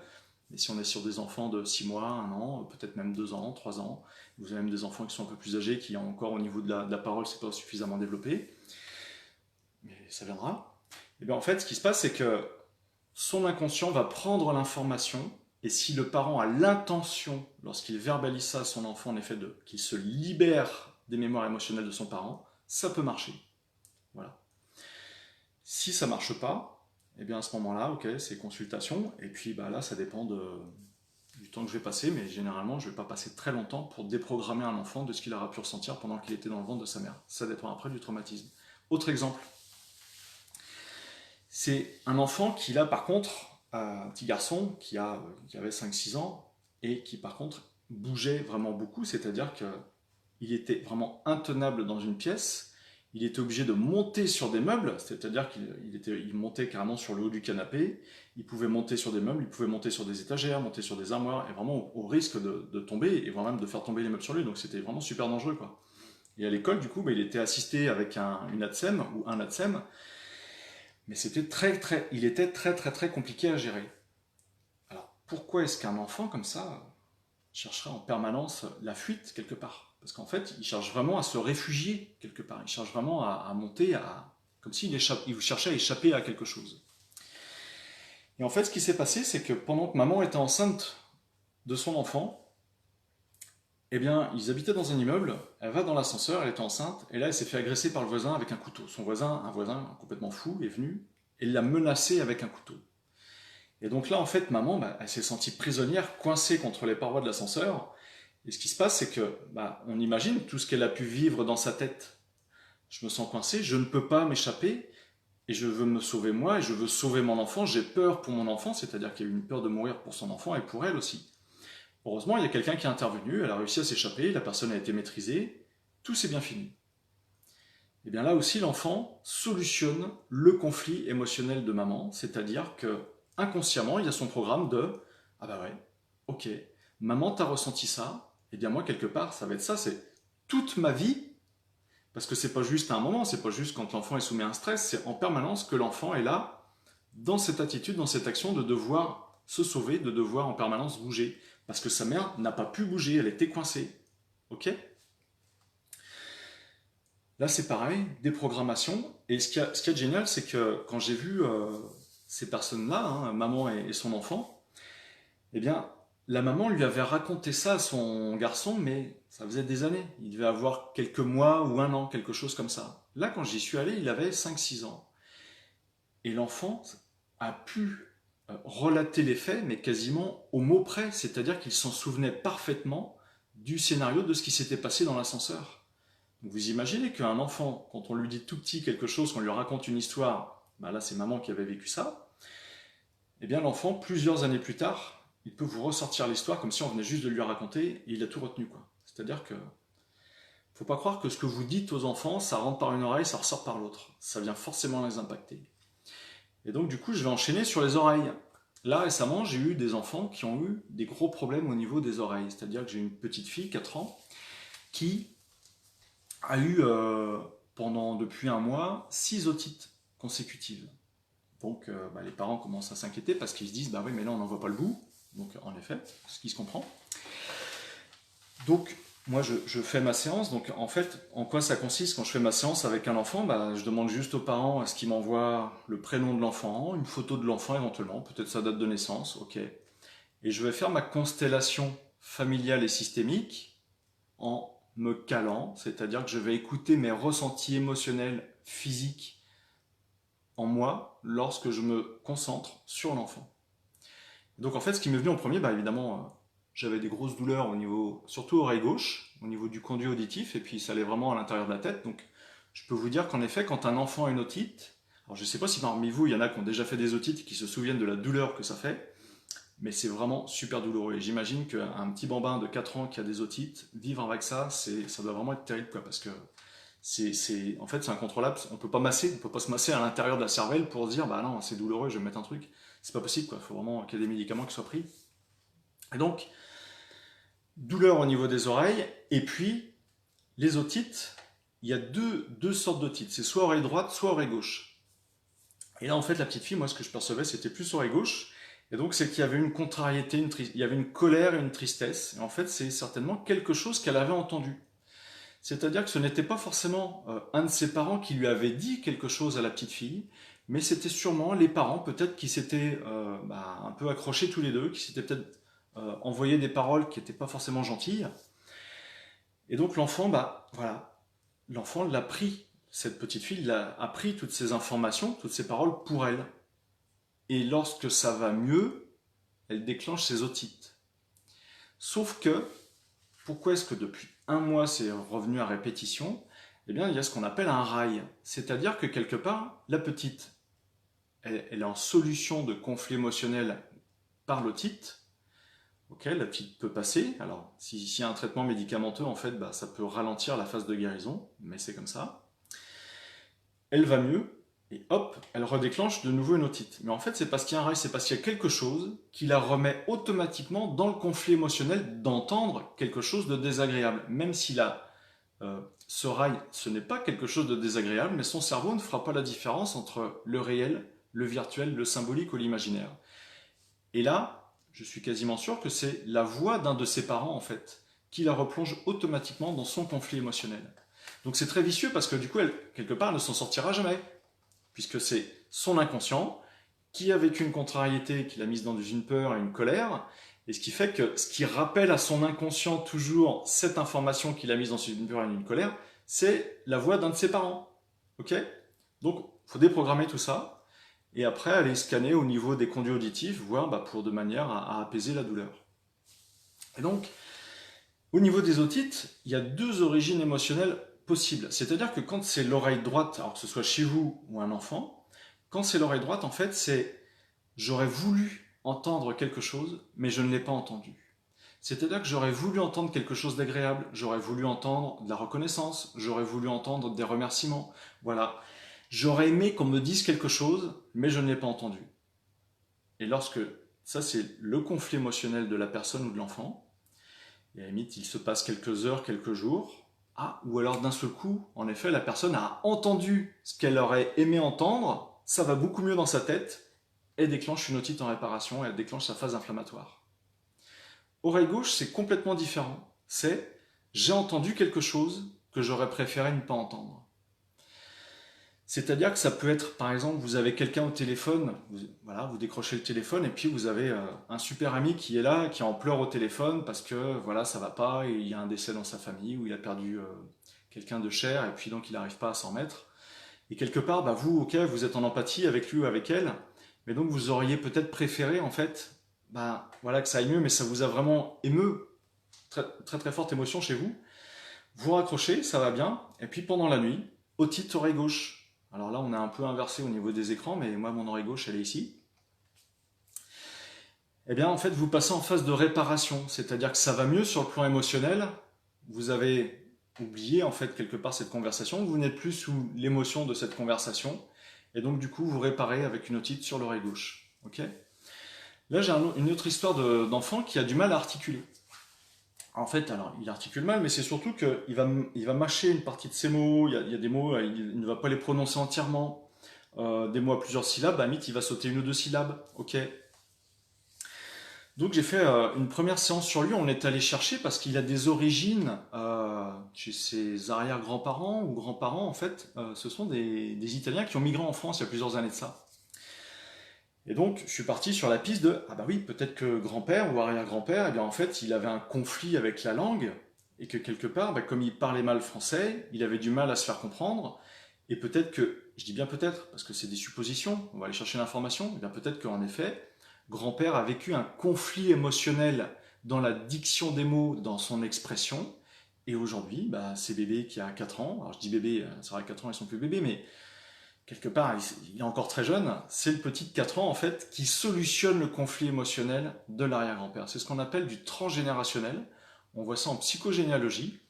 Mais si on est sur des enfants de 6 mois, 1 an, peut-être même 2 ans, 3 ans, vous avez même des enfants qui sont un peu plus âgés, qui ont encore au niveau de la parole, c'est pas suffisamment développé, mais ça viendra. Et bien en fait, ce qui se passe, c'est que son inconscient va prendre l'information, et si le parent a l'intention, lorsqu'il verbalise ça à son enfant, en effet, qu'il se libère des mémoires émotionnelles de son parent, ça peut marcher. Voilà. Si ça marche pas, eh bien à ce moment-là, ok, c'est consultation, et puis bah, là, ça dépend du temps que je vais passer, mais généralement, je ne vais pas passer très longtemps pour déprogrammer un enfant de ce qu'il aura pu ressentir pendant qu'il était dans le ventre de sa mère. Ça dépend après du traumatisme. Autre exemple, c'est un enfant qui, là, par contre, un petit garçon qui avait 5-6 ans et qui, par contre, bougeait vraiment beaucoup, c'est-à-dire qu'il était vraiment intenable dans une pièce, il était obligé de monter sur des meubles, c'est-à-dire il montait carrément sur le haut du canapé, il pouvait monter sur des meubles, il pouvait monter sur des étagères, monter sur des armoires, et vraiment au risque de tomber, et vraiment même de faire tomber les meubles sur lui, donc c'était vraiment super dangereux, quoi. Et à l'école, du coup, bah, il était assisté avec une ATSEM ou un ATSEM, mais il était très compliqué à gérer. Alors pourquoi est-ce qu'un enfant comme ça chercherait en permanence la fuite quelque part? Parce qu'en fait, il cherche vraiment à se réfugier quelque part. Il cherche vraiment à monter, comme il cherchait à échapper à quelque chose. Et en fait, ce qui s'est passé, c'est que pendant que maman était enceinte de son enfant, eh bien, ils habitaient dans un immeuble, elle va dans l'ascenseur, elle était enceinte, et là, elle s'est fait agresser par le voisin avec un couteau. Un voisin complètement fou, est venu et l'a menacée avec un couteau. Et donc là, en fait, maman, bah, elle s'est sentie prisonnière, coincée contre les parois de l'ascenseur. Et ce qui se passe, c'est que, bah, on imagine tout ce qu'elle a pu vivre dans sa tête. Je me sens coincée, je ne peux pas m'échapper, et je veux me sauver moi, et je veux sauver mon enfant, j'ai peur pour mon enfant, c'est-à-dire qu'il y a eu une peur de mourir pour son enfant et pour elle aussi. Heureusement, il y a quelqu'un qui est intervenu, elle a réussi à s'échapper, la personne a été maîtrisée, tout s'est bien fini. Et bien là aussi, l'enfant solutionne le conflit émotionnel de maman, c'est-à-dire que inconsciemment, il y a son programme de ah bah ouais, ok, maman t'a ressenti ça, et bien moi quelque part, ça va être ça, c'est toute ma vie, parce que c'est pas juste à un moment, c'est pas juste quand l'enfant est soumis à un stress, c'est en permanence que l'enfant est là, dans cette attitude, dans cette action de devoir se sauver, de devoir en permanence bouger, parce que sa mère n'a pas pu bouger, elle était coincée. Ok? Là, c'est pareil, déprogrammation. Et ce qui est génial, c'est que quand j'ai vu ces personnes-là, hein, maman et son enfant, eh bien, la maman lui avait raconté ça à son garçon, mais ça faisait des années. Il devait avoir quelques mois ou 1 an, quelque chose comme ça. Là, quand j'y suis allé, il avait 5-6 ans. Et l'enfant a pu relater les faits, mais quasiment au mot près. C'est-à-dire qu'il s'en souvenait parfaitement du scénario de ce qui s'était passé dans l'ascenseur. Vous imaginez qu'un enfant, quand on lui dit tout petit quelque chose, qu'on lui raconte une histoire, bah là c'est maman qui avait vécu ça, et bien l'enfant, plusieurs années plus tard, il peut vous ressortir l'histoire comme si on venait juste de lui raconter et il a tout retenu, quoi. C'est-à-dire que faut pas croire que ce que vous dites aux enfants, ça rentre par une oreille, ça ressort par l'autre. Ça vient forcément les impacter. Et donc, du coup, je vais enchaîner sur les oreilles. Là, récemment, j'ai eu des enfants qui ont eu des gros problèmes au niveau des oreilles. C'est-à-dire que j'ai une petite fille, 4 ans, qui a eu, depuis un mois, 6 otites consécutives. Donc, les parents commencent à s'inquiéter parce qu'ils se disent, bah oui, mais là, on n'en voit pas le bout. Donc, en effet, ce qui se comprend. Donc, moi, je fais ma séance. Donc, en fait, en quoi ça consiste quand je fais ma séance avec un enfant? Bah, je demande juste aux parents est-ce qu'ils m'envoient le prénom de l'enfant, une photo de l'enfant éventuellement, peut-être sa date de naissance, ok. Et je vais faire ma constellation familiale et systémique en me calant, c'est-à-dire que je vais écouter mes ressentis émotionnels, physiques en moi lorsque je me concentre sur l'enfant. Donc en fait, ce qui m'est venu en premier, bah évidemment, j'avais des grosses douleurs au niveau, surtout oreille gauche, au niveau du conduit auditif, et puis ça allait vraiment à l'intérieur de la tête. Donc je peux vous dire qu'en effet, quand un enfant a une otite, alors je ne sais pas si parmi vous, il y en a qui ont déjà fait des otites et qui se souviennent de la douleur que ça fait, mais c'est vraiment super douloureux. Et j'imagine qu'un petit bambin de 4 ans qui a des otites, vivre avec ça, ça doit vraiment être terrible, quoi, parce que en fait, c'est incontrôlable. On peut pas masser, on peut pas se masser à l'intérieur de la cervelle pour se dire, bah non, c'est douloureux, je vais mettre un truc. C'est pas possible, quoi. Il faut vraiment qu'il y ait des médicaments qui soient pris. Et donc, douleur au niveau des oreilles, et puis les otites, il y a deux sortes d'otites. C'est soit oreille droite, soit oreille gauche. Et là, en fait, la petite fille, moi, ce que je percevais, c'était plus oreille gauche. Et donc, c'est qu'il y avait une contrariété, il y avait une colère et une tristesse. Et en fait, c'est certainement quelque chose qu'elle avait entendu. C'est-à-dire que ce n'était pas forcément un de ses parents qui lui avait dit quelque chose à la petite fille, mais c'était sûrement les parents peut-être qui s'étaient un peu accrochés tous les deux, qui s'étaient peut-être envoyé des paroles qui n'étaient pas forcément gentilles. Et donc l'enfant, l'enfant l'a pris, cette petite fille a pris toutes ces informations, toutes ces paroles pour elle. Et lorsque ça va mieux, elle déclenche ses otites. Sauf que, pourquoi est-ce que depuis un mois c'est revenu à répétition? Eh bien, il y a ce qu'on appelle un rail. C'est-à-dire que quelque part, la petite, elle est en solution de conflit émotionnel par l'otite. Ok, la petite peut passer. Alors, s'il y a un traitement médicamenteux, en fait, ça peut ralentir la phase de guérison, mais c'est comme ça. Elle va mieux, et hop, elle redéclenche de nouveau une otite. Mais en fait, c'est parce qu'il y a un rail, c'est parce qu'il y a quelque chose qui la remet automatiquement dans le conflit émotionnel d'entendre quelque chose de désagréable. Même si ce rail, ce n'est pas quelque chose de désagréable, mais son cerveau ne fera pas la différence entre le réel, le virtuel, le symbolique ou l'imaginaire. Et là, je suis quasiment sûr que c'est la voix d'un de ses parents, en fait, qui la replonge automatiquement dans son conflit émotionnel. Donc c'est très vicieux parce que du coup, elle, quelque part, elle ne s'en sortira jamais. Puisque c'est son inconscient qui a vécu une contrariété, qui l'a mise dans une peur et une colère, et ce qui fait que ce qui rappelle à son inconscient toujours cette information qu'il a mise dans une peur et une colère, c'est la voix d'un de ses parents. Ok? Donc, il faut déprogrammer tout ça, et après aller scanner au niveau des conduits auditifs, voir pour de manière à apaiser la douleur. Et donc, au niveau des otites, il y a 2 origines émotionnelles possibles. C'est-à-dire que quand c'est l'oreille droite, alors que ce soit chez vous ou un enfant, quand c'est l'oreille droite, en fait, c'est j'aurais voulu entendre quelque chose, mais je ne l'ai pas entendu. C'est-à-dire que j'aurais voulu entendre quelque chose d'agréable, j'aurais voulu entendre de la reconnaissance, j'aurais voulu entendre des remerciements, voilà. J'aurais aimé qu'on me dise quelque chose, mais je ne l'ai pas entendu. Et lorsque, ça c'est le conflit émotionnel de la personne ou de l'enfant, et à la limite, il se passe quelques heures, quelques jours, ou alors d'un seul coup, en effet, la personne a entendu ce qu'elle aurait aimé entendre, ça va beaucoup mieux dans sa tête, et déclenche une otite en réparation, et elle déclenche sa phase inflammatoire. Oreille gauche, c'est complètement différent. C'est j'ai entendu quelque chose que j'aurais préféré ne pas entendre. C'est-à-dire que ça peut être, par exemple, vous avez quelqu'un au téléphone, vous décrochez le téléphone et puis vous avez un super ami qui est là, qui est en pleurs au téléphone parce que voilà, ça va pas, et il y a un décès dans sa famille ou il a perdu quelqu'un de cher et puis donc il n'arrive pas à s'en remettre. Et quelque part, vous, ok, vous êtes en empathie avec lui ou avec elle, mais donc vous auriez peut-être préféré en fait, que ça aille mieux, mais ça vous a vraiment émeu, très très, très forte émotion chez vous. Vous raccrochez, ça va bien, et puis pendant la nuit, otite oreille gauche. Alors là, on est un peu inversé au niveau des écrans, mais moi, mon oreille gauche, elle est ici. Eh bien, en fait, vous passez en phase de réparation, c'est-à-dire que ça va mieux sur le plan émotionnel. Vous avez oublié, en fait, quelque part cette conversation. Vous n'êtes plus sous l'émotion de cette conversation. et donc du coup vous réparez avec une otite sur l'oreille gauche. Ok. Là j'ai une autre histoire d'enfant qui a du mal à articuler. En fait, alors il articule mal, mais c'est surtout qu'il va mâcher une partie de ses mots, il y a des mots, il ne va pas les prononcer entièrement. Des mots à plusieurs syllabes, à la limite il va sauter une ou deux syllabes. Ok. Donc j'ai fait une première séance sur lui, on est allé chercher parce qu'il a des origines chez ses arrière-grands-parents ou grands-parents en fait, ce sont des Italiens qui ont migré en France il y a plusieurs années de ça. Et donc je suis parti sur la piste de, ah bah oui, peut-être que grand-père ou arrière-grand-père, eh bien en fait il avait un conflit avec la langue et que quelque part, bah, comme il parlait mal français, il avait du mal à se faire comprendre et peut-être que, je dis bien peut-être parce que c'est des suppositions, on va aller chercher l'information, eh bien peut-être qu'en effet, grand-père a vécu un conflit émotionnel dans la diction des mots, dans son expression. Et aujourd'hui, bah, c'est bébé qui a 4 ans, alors je dis bébé, ça aura 4 ans, ils sont plus bébés, mais quelque part, il est encore très jeune, c'est le petit de 4 ans en fait qui solutionne le conflit émotionnel de l'arrière-grand-père. C'est ce qu'on appelle du transgénérationnel, on voit ça en psychogénéalogie,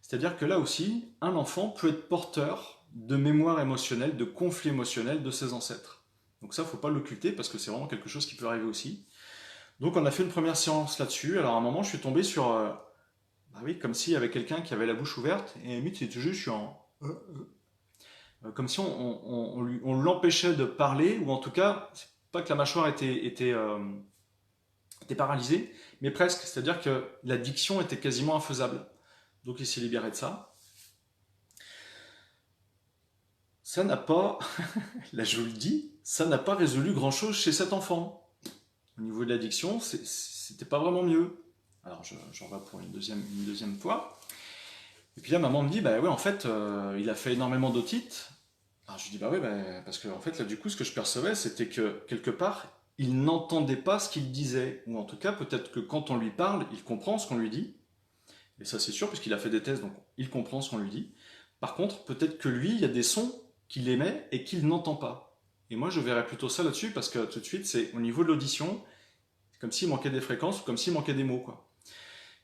c'est-à-dire que là aussi, un enfant peut être porteur de mémoire émotionnelle, de conflits émotionnels de ses ancêtres. Donc ça, il ne faut pas l'occulter parce que c'est vraiment quelque chose qui peut arriver aussi. Donc on a fait une première séance là-dessus. Alors à un moment, je suis tombé sur, bah oui, comme s'il y avait quelqu'un qui avait la bouche ouverte et limite c'était juste, je suis en, comme si on l'empêchait de parler ou en tout cas, c'est pas que la mâchoire était paralysée, mais presque. C'est-à-dire que la diction était quasiment infaisable. Donc il s'est libéré de ça. Ça n'a pas, là je vous le dis, ça n'a pas résolu grand-chose chez cet enfant. Au niveau de l'addiction, c'était pas vraiment mieux. Alors j'en vais pour une deuxième fois. Et puis là, maman me dit, bah ouais, en fait, il a fait énormément d'otites. Alors je lui dis, bah ouais, bah, parce que en fait, là, du coup, ce que je percevais, c'était que quelque part, il n'entendait pas ce qu'il disait. Ou en tout cas, peut-être que quand on lui parle, il comprend ce qu'on lui dit. Et ça, c'est sûr, puisqu'il a fait des tests, donc il comprend ce qu'on lui dit. Par contre, peut-être que lui, il y a des sons qu'il émet et qu'il n'entend pas. Et moi, je verrais plutôt ça là-dessus, parce que tout de suite, c'est au niveau de l'audition, c'est comme s'il manquait des fréquences ou comme s'il manquait des mots, quoi.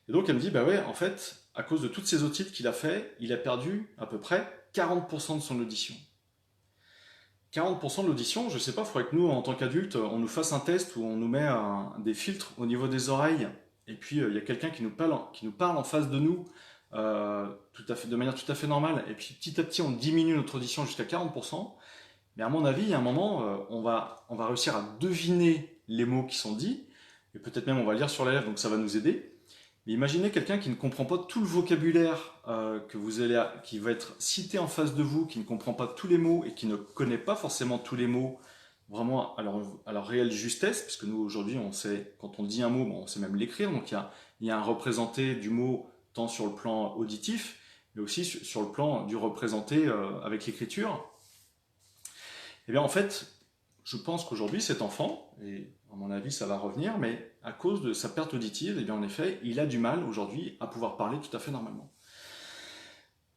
Et donc, elle me dit, bah ouais, en fait, à cause de toutes ces otites qu'il a fait, il a perdu à peu près 40% de son audition. 40% de l'audition, je sais pas, il faudrait que nous, en tant qu'adultes, on nous fasse un test où on nous met des filtres au niveau des oreilles, et puis il y a quelqu'un qui nous parle en face de nous, de manière tout à fait normale, et puis petit à petit, on diminue notre audition jusqu'à 40%. Mais à mon avis, il y a un moment, on va réussir à deviner les mots qui sont dits, et peut-être même on va lire sur la lèvre, donc ça va nous aider. Mais imaginez quelqu'un qui ne comprend pas tout le vocabulaire qui va être cité en face de vous, qui ne comprend pas tous les mots et qui ne connaît pas forcément tous les mots vraiment à leur réelle justesse, parce que nous aujourd'hui on sait, quand on dit un mot, bon, on sait même l'écrire, donc il y a un représenté du mot tant sur le plan auditif, mais aussi sur le plan du représenté avec l'écriture. Et bien en fait, je pense qu'aujourd'hui cet enfant, et à mon avis ça va revenir, mais à cause de sa perte auditive, et bien en effet, il a du mal aujourd'hui à pouvoir parler tout à fait normalement.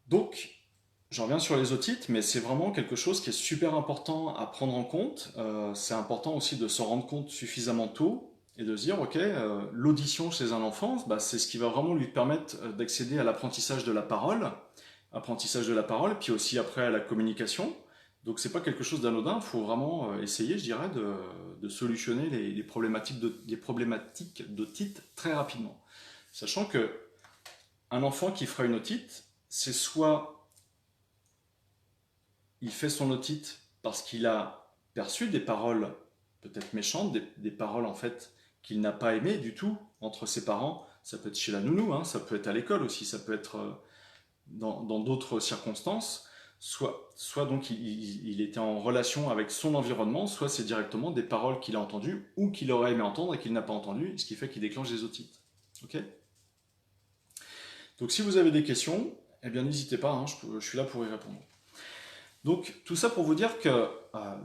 Donc, j'en reviens sur les otites, mais c'est vraiment quelque chose qui est super important à prendre en compte. C'est important aussi de s'en rendre compte suffisamment tôt et de se dire, ok, l'audition chez un enfant, bah, c'est ce qui va vraiment lui permettre d'accéder à l'apprentissage de la parole, puis aussi après à la communication. Donc c'est pas quelque chose d'anodin, il faut vraiment essayer, je dirais, de solutionner les problématiques d'otite très rapidement. Sachant que un enfant qui fera une otite, c'est soit il fait son otite parce qu'il a perçu des paroles peut-être méchantes, des paroles en fait qu'il n'a pas aimées du tout entre ses parents. Ça peut être chez la nounou, hein, ça peut être à l'école aussi, ça peut être dans d'autres circonstances. Soit donc il était en relation avec son environnement, soit c'est directement des paroles qu'il a entendues ou qu'il aurait aimé entendre et qu'il n'a pas entendues, ce qui fait qu'il déclenche des otites. Ok. Donc si vous avez des questions, eh bien n'hésitez pas, hein, je suis là pour y répondre. Donc tout ça pour vous dire que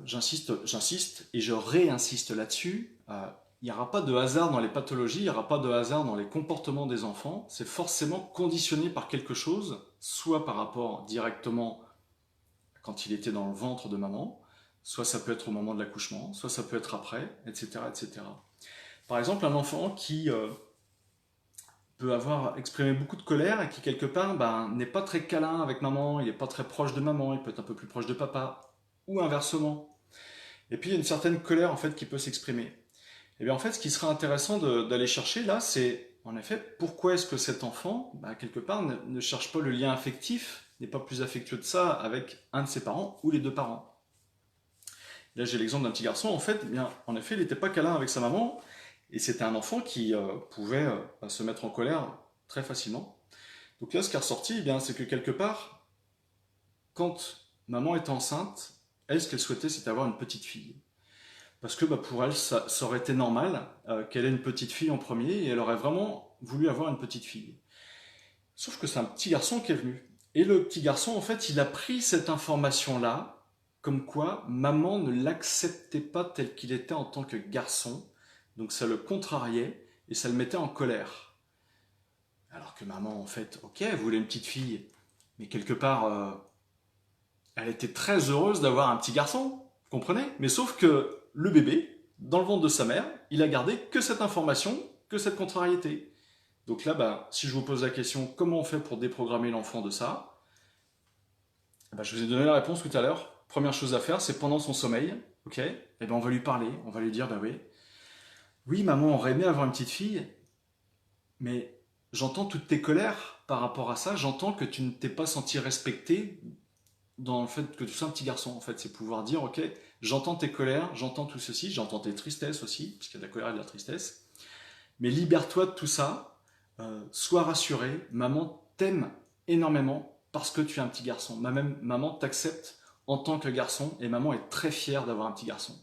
j'insiste et je réinsiste là-dessus, il n'y aura pas de hasard dans les pathologies, il n'y aura pas de hasard dans les comportements des enfants, c'est forcément conditionné par quelque chose, soit par rapport directement quand il était dans le ventre de maman, soit ça peut être au moment de l'accouchement, soit ça peut être après, etc., etc. Par exemple, un enfant qui peut avoir exprimé beaucoup de colère et qui quelque part n'est pas très câlin avec maman, il n'est pas très proche de maman, il peut être un peu plus proche de papa. ou inversement. Et puis il y a une certaine colère en fait qui peut s'exprimer. Et bien en fait, ce qui serait intéressant d'aller chercher là, c'est en effet pourquoi est-ce que cet enfant, bah, quelque part, ne cherche pas le lien affectif, n'est pas plus affectueux de ça avec un de ses parents ou les deux parents. Là, j'ai l'exemple d'un petit garçon, en fait, eh bien, en effet, il n'était pas câlin avec sa maman, et c'était un enfant qui pouvait se mettre en colère très facilement. Donc là, ce qui est ressorti, eh bien, c'est que quelque part, quand maman était enceinte, elle, ce qu'elle souhaitait, c'était avoir une petite fille. Parce que bah, pour elle, ça aurait été normal qu'elle ait une petite fille en premier, et elle aurait vraiment voulu avoir une petite fille. Sauf que c'est un petit garçon qui est venu. Et le petit garçon, en fait, il a pris cette information-là, comme quoi maman ne l'acceptait pas tel qu'il était en tant que garçon. Donc ça le contrariait et ça le mettait en colère. Alors que maman, en fait, ok, elle voulait une petite fille, mais quelque part, elle était très heureuse d'avoir un petit garçon, vous comprenez? Mais sauf que le bébé, dans le ventre de sa mère, il a gardé que cette information, que cette contrariété. Donc là, bah, si je vous pose la question, comment on fait pour déprogrammer l'enfant de ça? Bah, je vous ai donné la réponse tout à l'heure. Première chose à faire, c'est pendant son sommeil, ok? Et ben on va lui parler, on va lui dire, bah oui, oui, maman aurait aimé avoir une petite fille, mais j'entends toutes tes colères par rapport à ça, j'entends que tu ne t'es pas senti respecté dans le fait que tu sois un petit garçon, en fait. C'est pouvoir dire, ok, j'entends tes colères, j'entends tout ceci, j'entends tes tristesses aussi, parce qu'il y a de la colère et de la tristesse, mais libère-toi de tout ça, sois rassuré, maman t'aime énormément parce que tu es un petit garçon. Maman t'accepte en tant que garçon et maman est très fière d'avoir un petit garçon.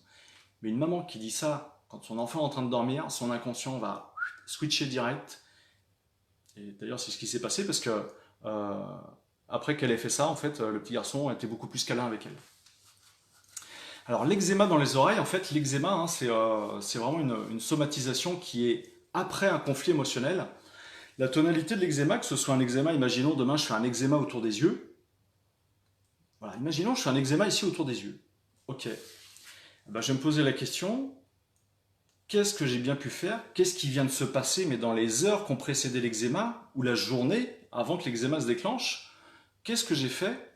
Mais une maman qui dit ça quand son enfant est en train de dormir, son inconscient va switcher direct. Et d'ailleurs, c'est ce qui s'est passé parce que euh, après qu'elle ait fait ça, en fait, le petit garçon était beaucoup plus câlin avec elle. Alors, l'eczéma dans les oreilles, en fait, l'eczéma, hein, c'est vraiment une somatisation qui est après un conflit émotionnel. La tonalité de l'eczéma, que ce soit un eczéma, imaginons demain je fais un eczéma autour des yeux. Voilà, imaginons je fais un eczéma ici autour des yeux. Ok. Ben, je vais me poser la question, qu'est-ce que j'ai bien pu faire? Qu'est-ce qui vient de se passer, mais dans les heures qui ont précédé l'eczéma, ou la journée, avant que l'eczéma se déclenche? Qu'est-ce que j'ai fait?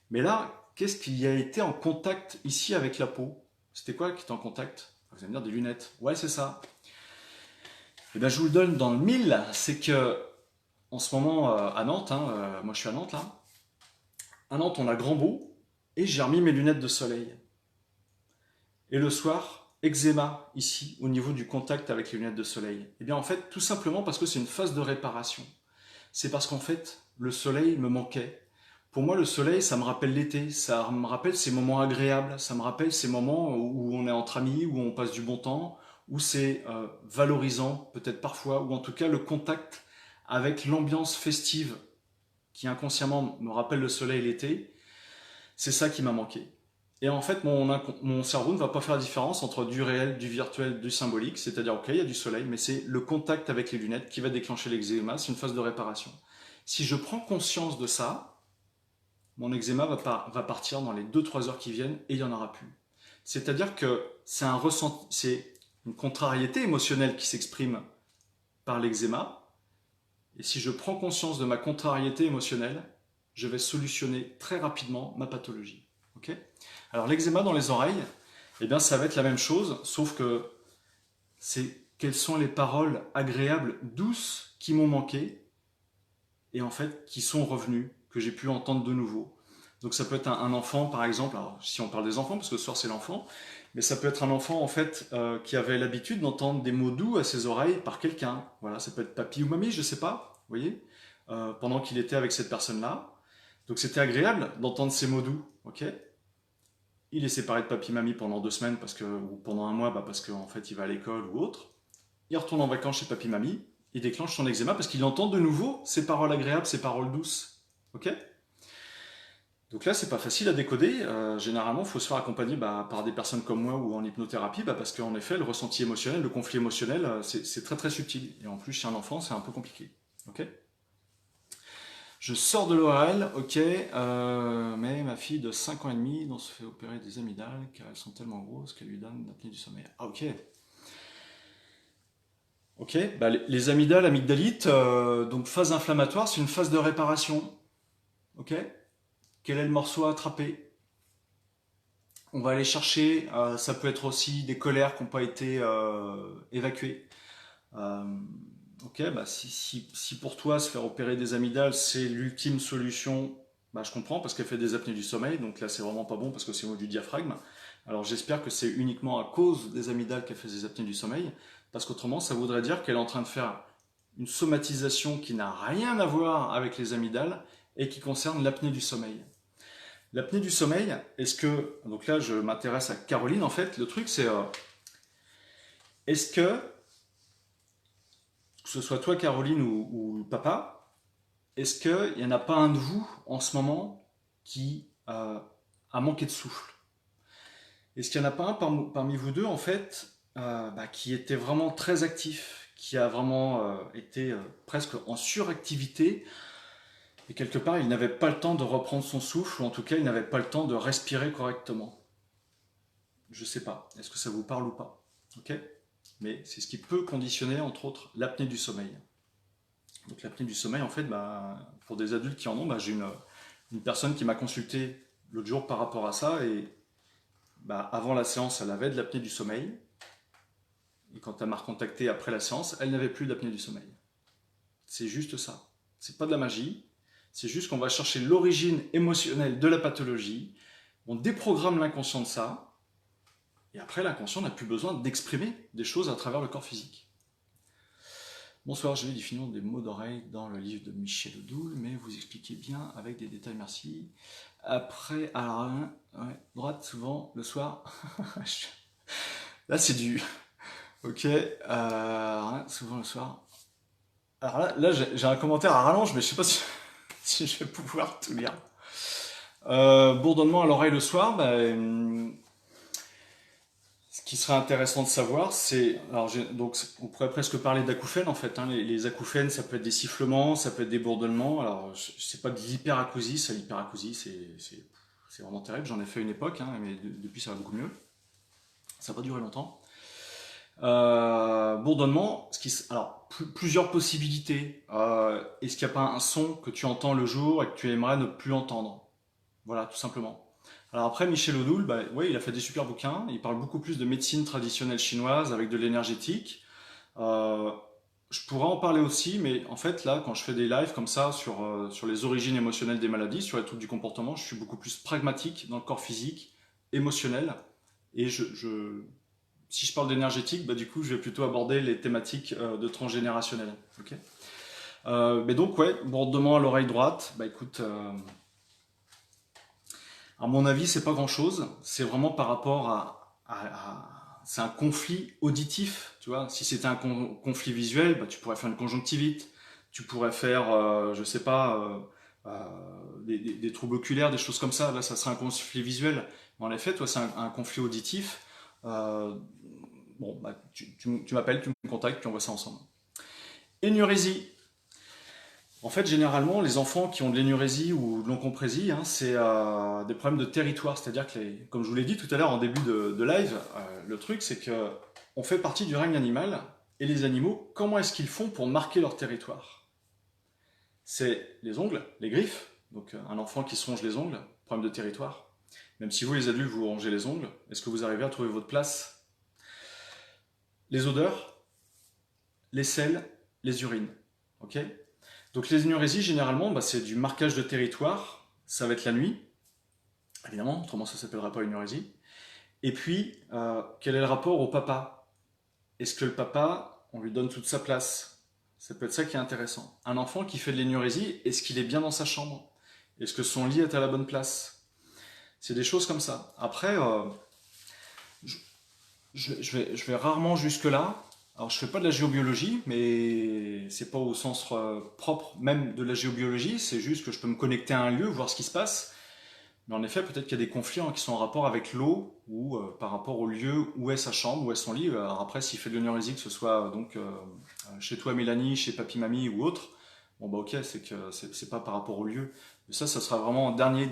Mais là, qu'est-ce qui a été en contact ici avec la peau? C'était quoi qui était en contact? Vous allez me dire des lunettes. Ouais, c'est ça. Et ben, je vous le donne dans le mille, c'est que en ce moment à Nantes, hein, moi je suis à Nantes là, à Nantes on a grand beau, et j'ai remis mes lunettes de soleil. Et le soir, eczéma ici, au niveau du contact avec les lunettes de soleil. Et bien en fait, tout simplement parce que c'est une phase de réparation. C'est parce qu'en fait, le soleil me manquait. Pour moi, le soleil, ça me rappelle l'été, ça me rappelle ces moments agréables, ça me rappelle ces moments où on est entre amis, où on passe du bon temps, où c'est valorisant, peut-être parfois, ou en tout cas le contact avec l'ambiance festive qui inconsciemment me rappelle le soleil l'été, c'est ça qui m'a manqué. Et en fait, mon cerveau ne va pas faire la différence entre du réel, du virtuel, du symbolique, c'est-à-dire, ok, il y a du soleil, mais c'est le contact avec les lunettes qui va déclencher l'eczéma, c'est une phase de réparation. Si je prends conscience de ça, mon eczéma va partir dans les 2-3 heures qui viennent et il n'y en aura plus. C'est-à-dire que c'est une contrariété émotionnelle qui s'exprime par l'eczéma, et si je prends conscience de ma contrariété émotionnelle, je vais solutionner très rapidement ma pathologie. Okay. Alors l'eczéma dans les oreilles, eh bien ça va être la même chose, sauf que c'est quelles sont les paroles agréables, douces qui m'ont manqué et en fait qui sont revenues, que j'ai pu entendre de nouveau. Donc ça peut être un enfant par exemple, alors si on parle des enfants, parce que ce soir c'est l'enfant, mais ça peut être un enfant en fait qui avait l'habitude d'entendre des mots doux à ses oreilles par quelqu'un. Voilà, ça peut être papy ou mamie, je sais pas, vous voyez, pendant qu'il était avec cette personne-là. Donc c'était agréable d'entendre ces mots doux, ok. Il est séparé de papy-mamie pendant 2 semaines ou pendant un mois parce qu'en fait il va à l'école ou autre. Il retourne en vacances chez papy-mamie, il déclenche son eczéma parce qu'il entend de nouveau ces paroles agréables, ces paroles douces. Ok. Donc là, c'est pas facile à décoder. Généralement, il faut se faire accompagner par des personnes comme moi ou en hypnothérapie parce qu'en effet, le ressenti émotionnel, le conflit émotionnel, c'est très très subtil. Et en plus, chez un enfant, c'est un peu compliqué. Ok. Je sors de l'ORL, ok, mais ma fille de 5 ans et demi dont se fait opérer des amygdales car elles sont tellement grosses qu'elles lui donnent l'apnée du sommeil. Ah ok. Ok, bah, les amygdales, amygdalites, donc phase inflammatoire, c'est une phase de réparation. Ok. Quel est le morceau à attraper? On va aller chercher, ça peut être aussi des colères qui n'ont pas été évacuées. Euh, ok, bah si pour toi se faire opérer des amygdales c'est l'ultime solution, bah je comprends parce qu'elle fait des apnées du sommeil, donc là c'est vraiment pas bon parce que c'est au niveau du diaphragme. Alors j'espère que c'est uniquement à cause des amygdales qu'elle fait des apnées du sommeil, parce qu'autrement ça voudrait dire qu'elle est en train de faire une somatisation qui n'a rien à voir avec les amygdales et qui concerne l'apnée du sommeil. L'apnée du sommeil, est-ce que, donc là je m'intéresse à Caroline en fait, le truc c'est, est-ce que ce soit toi Caroline ou papa, est-ce qu'il n'y en a pas un de vous en ce moment qui a manqué de souffle? Est-ce qu'il n'y en a pas un parmi vous deux en fait qui était vraiment très actif, qui a vraiment été presque en suractivité et quelque part il n'avait pas le temps de reprendre son souffle ou en tout cas il n'avait pas le temps de respirer correctement? Je sais pas, est-ce que ça vous parle ou pas? Ok. Mais c'est ce qui peut conditionner entre autres l'apnée du sommeil. Donc l'apnée du sommeil, en fait, pour des adultes qui en ont, j'ai une personne qui m'a consulté l'autre jour par rapport à ça et avant la séance, elle avait de l'apnée du sommeil et quand elle m'a recontacté après la séance, elle n'avait plus d'apnée du sommeil. C'est juste ça. C'est pas de la magie, c'est juste qu'on va chercher l'origine émotionnelle de la pathologie, on déprogramme l'inconscient de ça et après l'inconscient n'a plus besoin d'exprimer des choses à travers le corps physique. Bonsoir, j'ai lu définition des mots d'oreille dans le livre de Michel Odoul, mais vous expliquez bien avec des détails, merci. Après, alors, ouais, droite souvent, le soir. Là, c'est du. Ok, souvent le soir. Alors là j'ai un commentaire à rallonge, mais je sais pas si, si je vais pouvoir tout lire. Bourdonnement à l'oreille le soir, ce qui serait intéressant de savoir, c'est. Alors, donc, on pourrait presque parler d'acouphènes en fait. Hein. Les acouphènes, ça peut être des sifflements, ça peut être des bourdonnements. Alors, c'est pas de l'hyperacousie, ça, l'hyperacousie, c'est vraiment terrible. J'en ai fait une époque, hein, mais depuis, ça va beaucoup mieux. Ça n'a pas duré longtemps. Bourdonnement, alors, plusieurs possibilités. Est-ce qu'il n'y a pas un son que tu entends le jour et que tu aimerais ne plus entendre? Voilà, tout simplement. Alors après, Michel Odoul, ouais, il a fait des super bouquins. Il parle beaucoup plus de médecine traditionnelle chinoise avec de l'énergétique. Euh, je pourrais en parler aussi, mais en fait, là, quand je fais des lives comme ça sur les origines émotionnelles des maladies, sur les troubles du comportement, je suis beaucoup plus pragmatique dans le corps physique, émotionnel. Et si je parle d'énergétique, du coup, je vais plutôt aborder les thématiques de transgénérationnel. Okay, mais donc, ouais, bourdonnement à l'oreille droite, écoute. À mon avis, c'est pas grand-chose. C'est vraiment par rapport c'est un conflit auditif, tu vois. Si c'était un conflit visuel, tu pourrais faire une conjonctivite, tu pourrais faire, je sais pas, des troubles oculaires, des choses comme ça. Là, ça serait un conflit visuel. Mais en effet, toi, c'est un conflit auditif. Euh, bon, tu m'appelles, tu me contactes, puis on voit ça ensemble. Énurésie. En fait, généralement, les enfants qui ont de l'énurésie ou de l'onchomprésie, hein, c'est des problèmes de territoire. C'est-à-dire que, comme je vous l'ai dit tout à l'heure en début de live, le truc, c'est que on fait partie du règne animal, et les animaux, comment est-ce qu'ils font pour marquer leur territoire? C'est les ongles, les griffes. Donc, un enfant qui se ronge les ongles, problème de territoire. Même si vous, les adultes, vous rongez les ongles, est-ce que vous arrivez à trouver votre place? Les odeurs, les selles, les urines. Ok? Donc les énurésies, généralement, c'est du marquage de territoire. Ça va être la nuit, évidemment, autrement ça ne s'appellera pas énurésie. Et puis, quel est le rapport au papa? Est-ce que le papa, on lui donne toute sa place? Ça peut être ça qui est intéressant. Un enfant qui fait de l'énurésie, est-ce qu'il est bien dans sa chambre? Est-ce que son lit est à la bonne place? C'est des choses comme ça. Après, je vais rarement jusque-là. Alors, je fais pas de la géobiologie, mais c'est pas au sens propre même de la géobiologie. C'est juste que je peux me connecter à un lieu, voir ce qui se passe. Mais en effet, peut-être qu'il y a des conflits qui sont en rapport avec l'eau ou par rapport au lieu où est sa chambre, où est son lit. Alors après, s'il fait de l'énurésie, que ce soit chez toi, Mélanie, chez papy, mamie ou autre, bon ok, c'est que c'est pas par rapport au lieu. Mais ça sera vraiment dernier,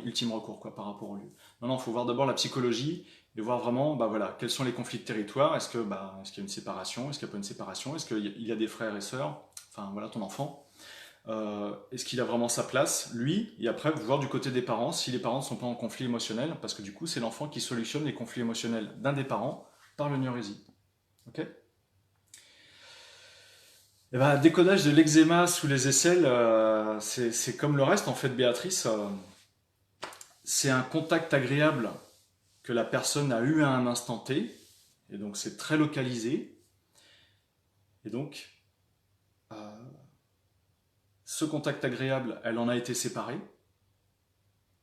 ultime recours par rapport au lieu. Non, il faut voir d'abord la psychologie et voir vraiment, voilà, quels sont les conflits de territoire. Est-ce qu'il y a une séparation? Est-ce qu'il n'y a pas une séparation? Est-ce qu'il y a des frères et sœurs? Enfin, voilà, ton enfant. Est-ce qu'il a vraiment sa place, lui? Et après, voir du côté des parents, si les parents ne sont pas en conflit émotionnel, parce que du coup, c'est l'enfant qui solutionne les conflits émotionnels d'un des parents par le neurésie. Ok. Eh ben, décodage de l'eczéma sous les aisselles, c'est comme le reste en fait, Béatrice. C'est un contact agréable que la personne a eu à un instant T, et donc c'est très localisé. Et donc, euh, ce contact agréable, elle en a été séparée.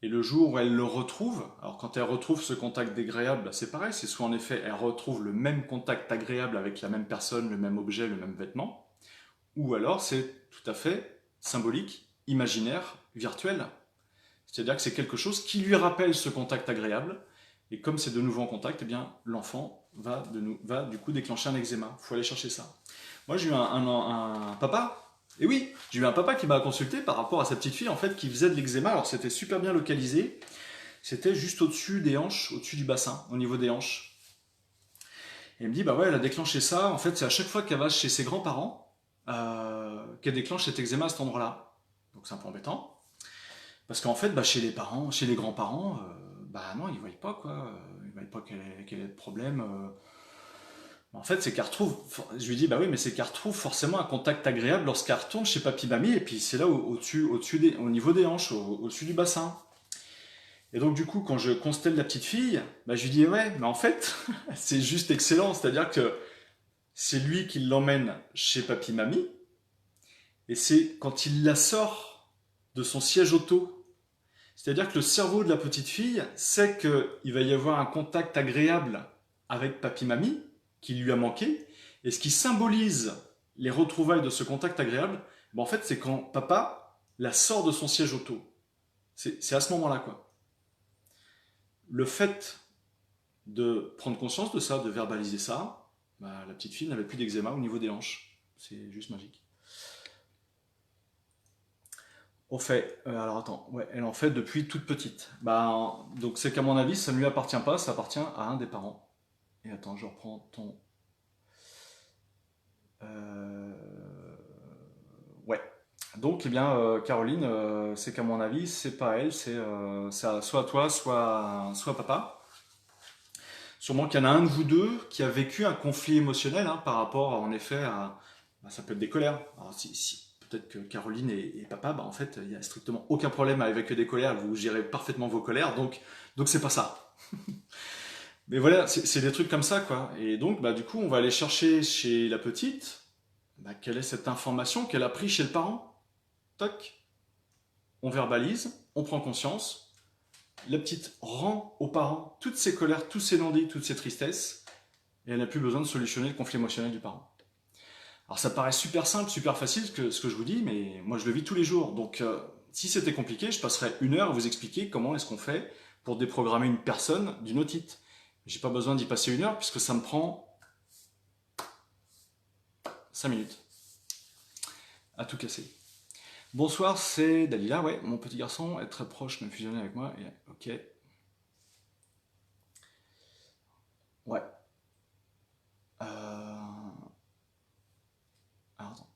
Et le jour où elle le retrouve, alors quand elle retrouve ce contact agréable, c'est pareil, c'est soit en effet elle retrouve le même contact agréable avec la même personne, le même objet, le même vêtement, ou alors c'est tout à fait symbolique, imaginaire, virtuel. C'est-à-dire que c'est quelque chose qui lui rappelle ce contact agréable, et comme c'est de nouveau en contact, eh bien l'enfant va du coup déclencher un eczéma. Il faut aller chercher ça. Moi j'ai eu un papa, et oui, j'ai eu un papa qui m'a consulté par rapport à sa petite fille en fait qui faisait de l'eczéma. Alors c'était super bien localisé, c'était juste au-dessus des hanches, au-dessus du bassin, au niveau des hanches. Et il me dit bah ouais, elle a déclenché ça. En fait, c'est à chaque fois qu'elle va chez ses grands-parents qu'elle déclenche cet eczéma à cet endroit-là. Donc c'est un peu embêtant. Parce qu'en fait, bah, chez les parents, chez les grands-parents, bah non, ils ne voient pas quoi. Ils ne voient pas quel est le problème. En fait, c'est qu'elle retrouve. Je lui dis, bah oui, mais c'est qu'elle retrouve forcément un contact agréable lorsqu'elle retourne chez papy mamie, et puis c'est là au niveau des hanches, au-dessus du bassin. Et donc du coup, quand je constelle la petite fille, bah, je lui dis, ouais, mais en fait, c'est juste excellent. C'est-à-dire que c'est lui qui l'emmène chez papy mamie, et c'est quand il la sort de son siège auto. C'est-à-dire que le cerveau de la petite fille sait qu'il va y avoir un contact agréable avec papy-mamie qui lui a manqué. Et ce qui symbolise les retrouvailles de ce contact agréable, ben en fait, c'est quand papa la sort de son siège auto. C'est à ce moment-là, quoi. Le fait de prendre conscience de ça, de verbaliser ça, ben, la petite fille n'avait plus d'eczéma au niveau des hanches. C'est juste magique. Au fait, alors attends, ouais, elle en fait depuis toute petite. Bah, donc c'est qu'à mon avis, ça ne lui appartient pas, ça appartient à un des parents. Et attends, je reprends ton. Euh, Ouais. Donc, eh bien, Caroline, c'est qu'à mon avis, c'est pas elle, c'est soit toi, soit papa. Sûrement qu'il y en a un de vous deux qui a vécu un conflit émotionnel hein, par rapport, en effet, à. Bah, ça peut être des colères. Alors, si peut-être que Caroline et papa, bah, en fait, il n'y a strictement aucun problème avec des colères, vous gérez parfaitement vos colères, donc c'est pas ça. Mais voilà, c'est des trucs comme ça, quoi. Et donc, bah, du coup, on va aller chercher chez la petite, bah, quelle est cette information qu'elle a pris chez le parent. Toc, on verbalise, on prend conscience. La petite rend aux parents toutes ses colères, tous ses non-dits, toutes ses tristesses, et elle n'a plus besoin de solutionner le conflit émotionnel du parent. Alors ça paraît super simple, super facile ce que je vous dis, mais moi je le vis tous les jours. Donc si c'était compliqué, je passerais une heure à vous expliquer comment est-ce qu'on fait pour déprogrammer une personne d'une otite. J'ai pas besoin d'y passer une heure puisque ça me prend 5 minutes à tout casser. Bonsoir, c'est Dalila, ouais, mon petit garçon est très proche de fusionner avec moi. Ok. Ouais. Alors, attends.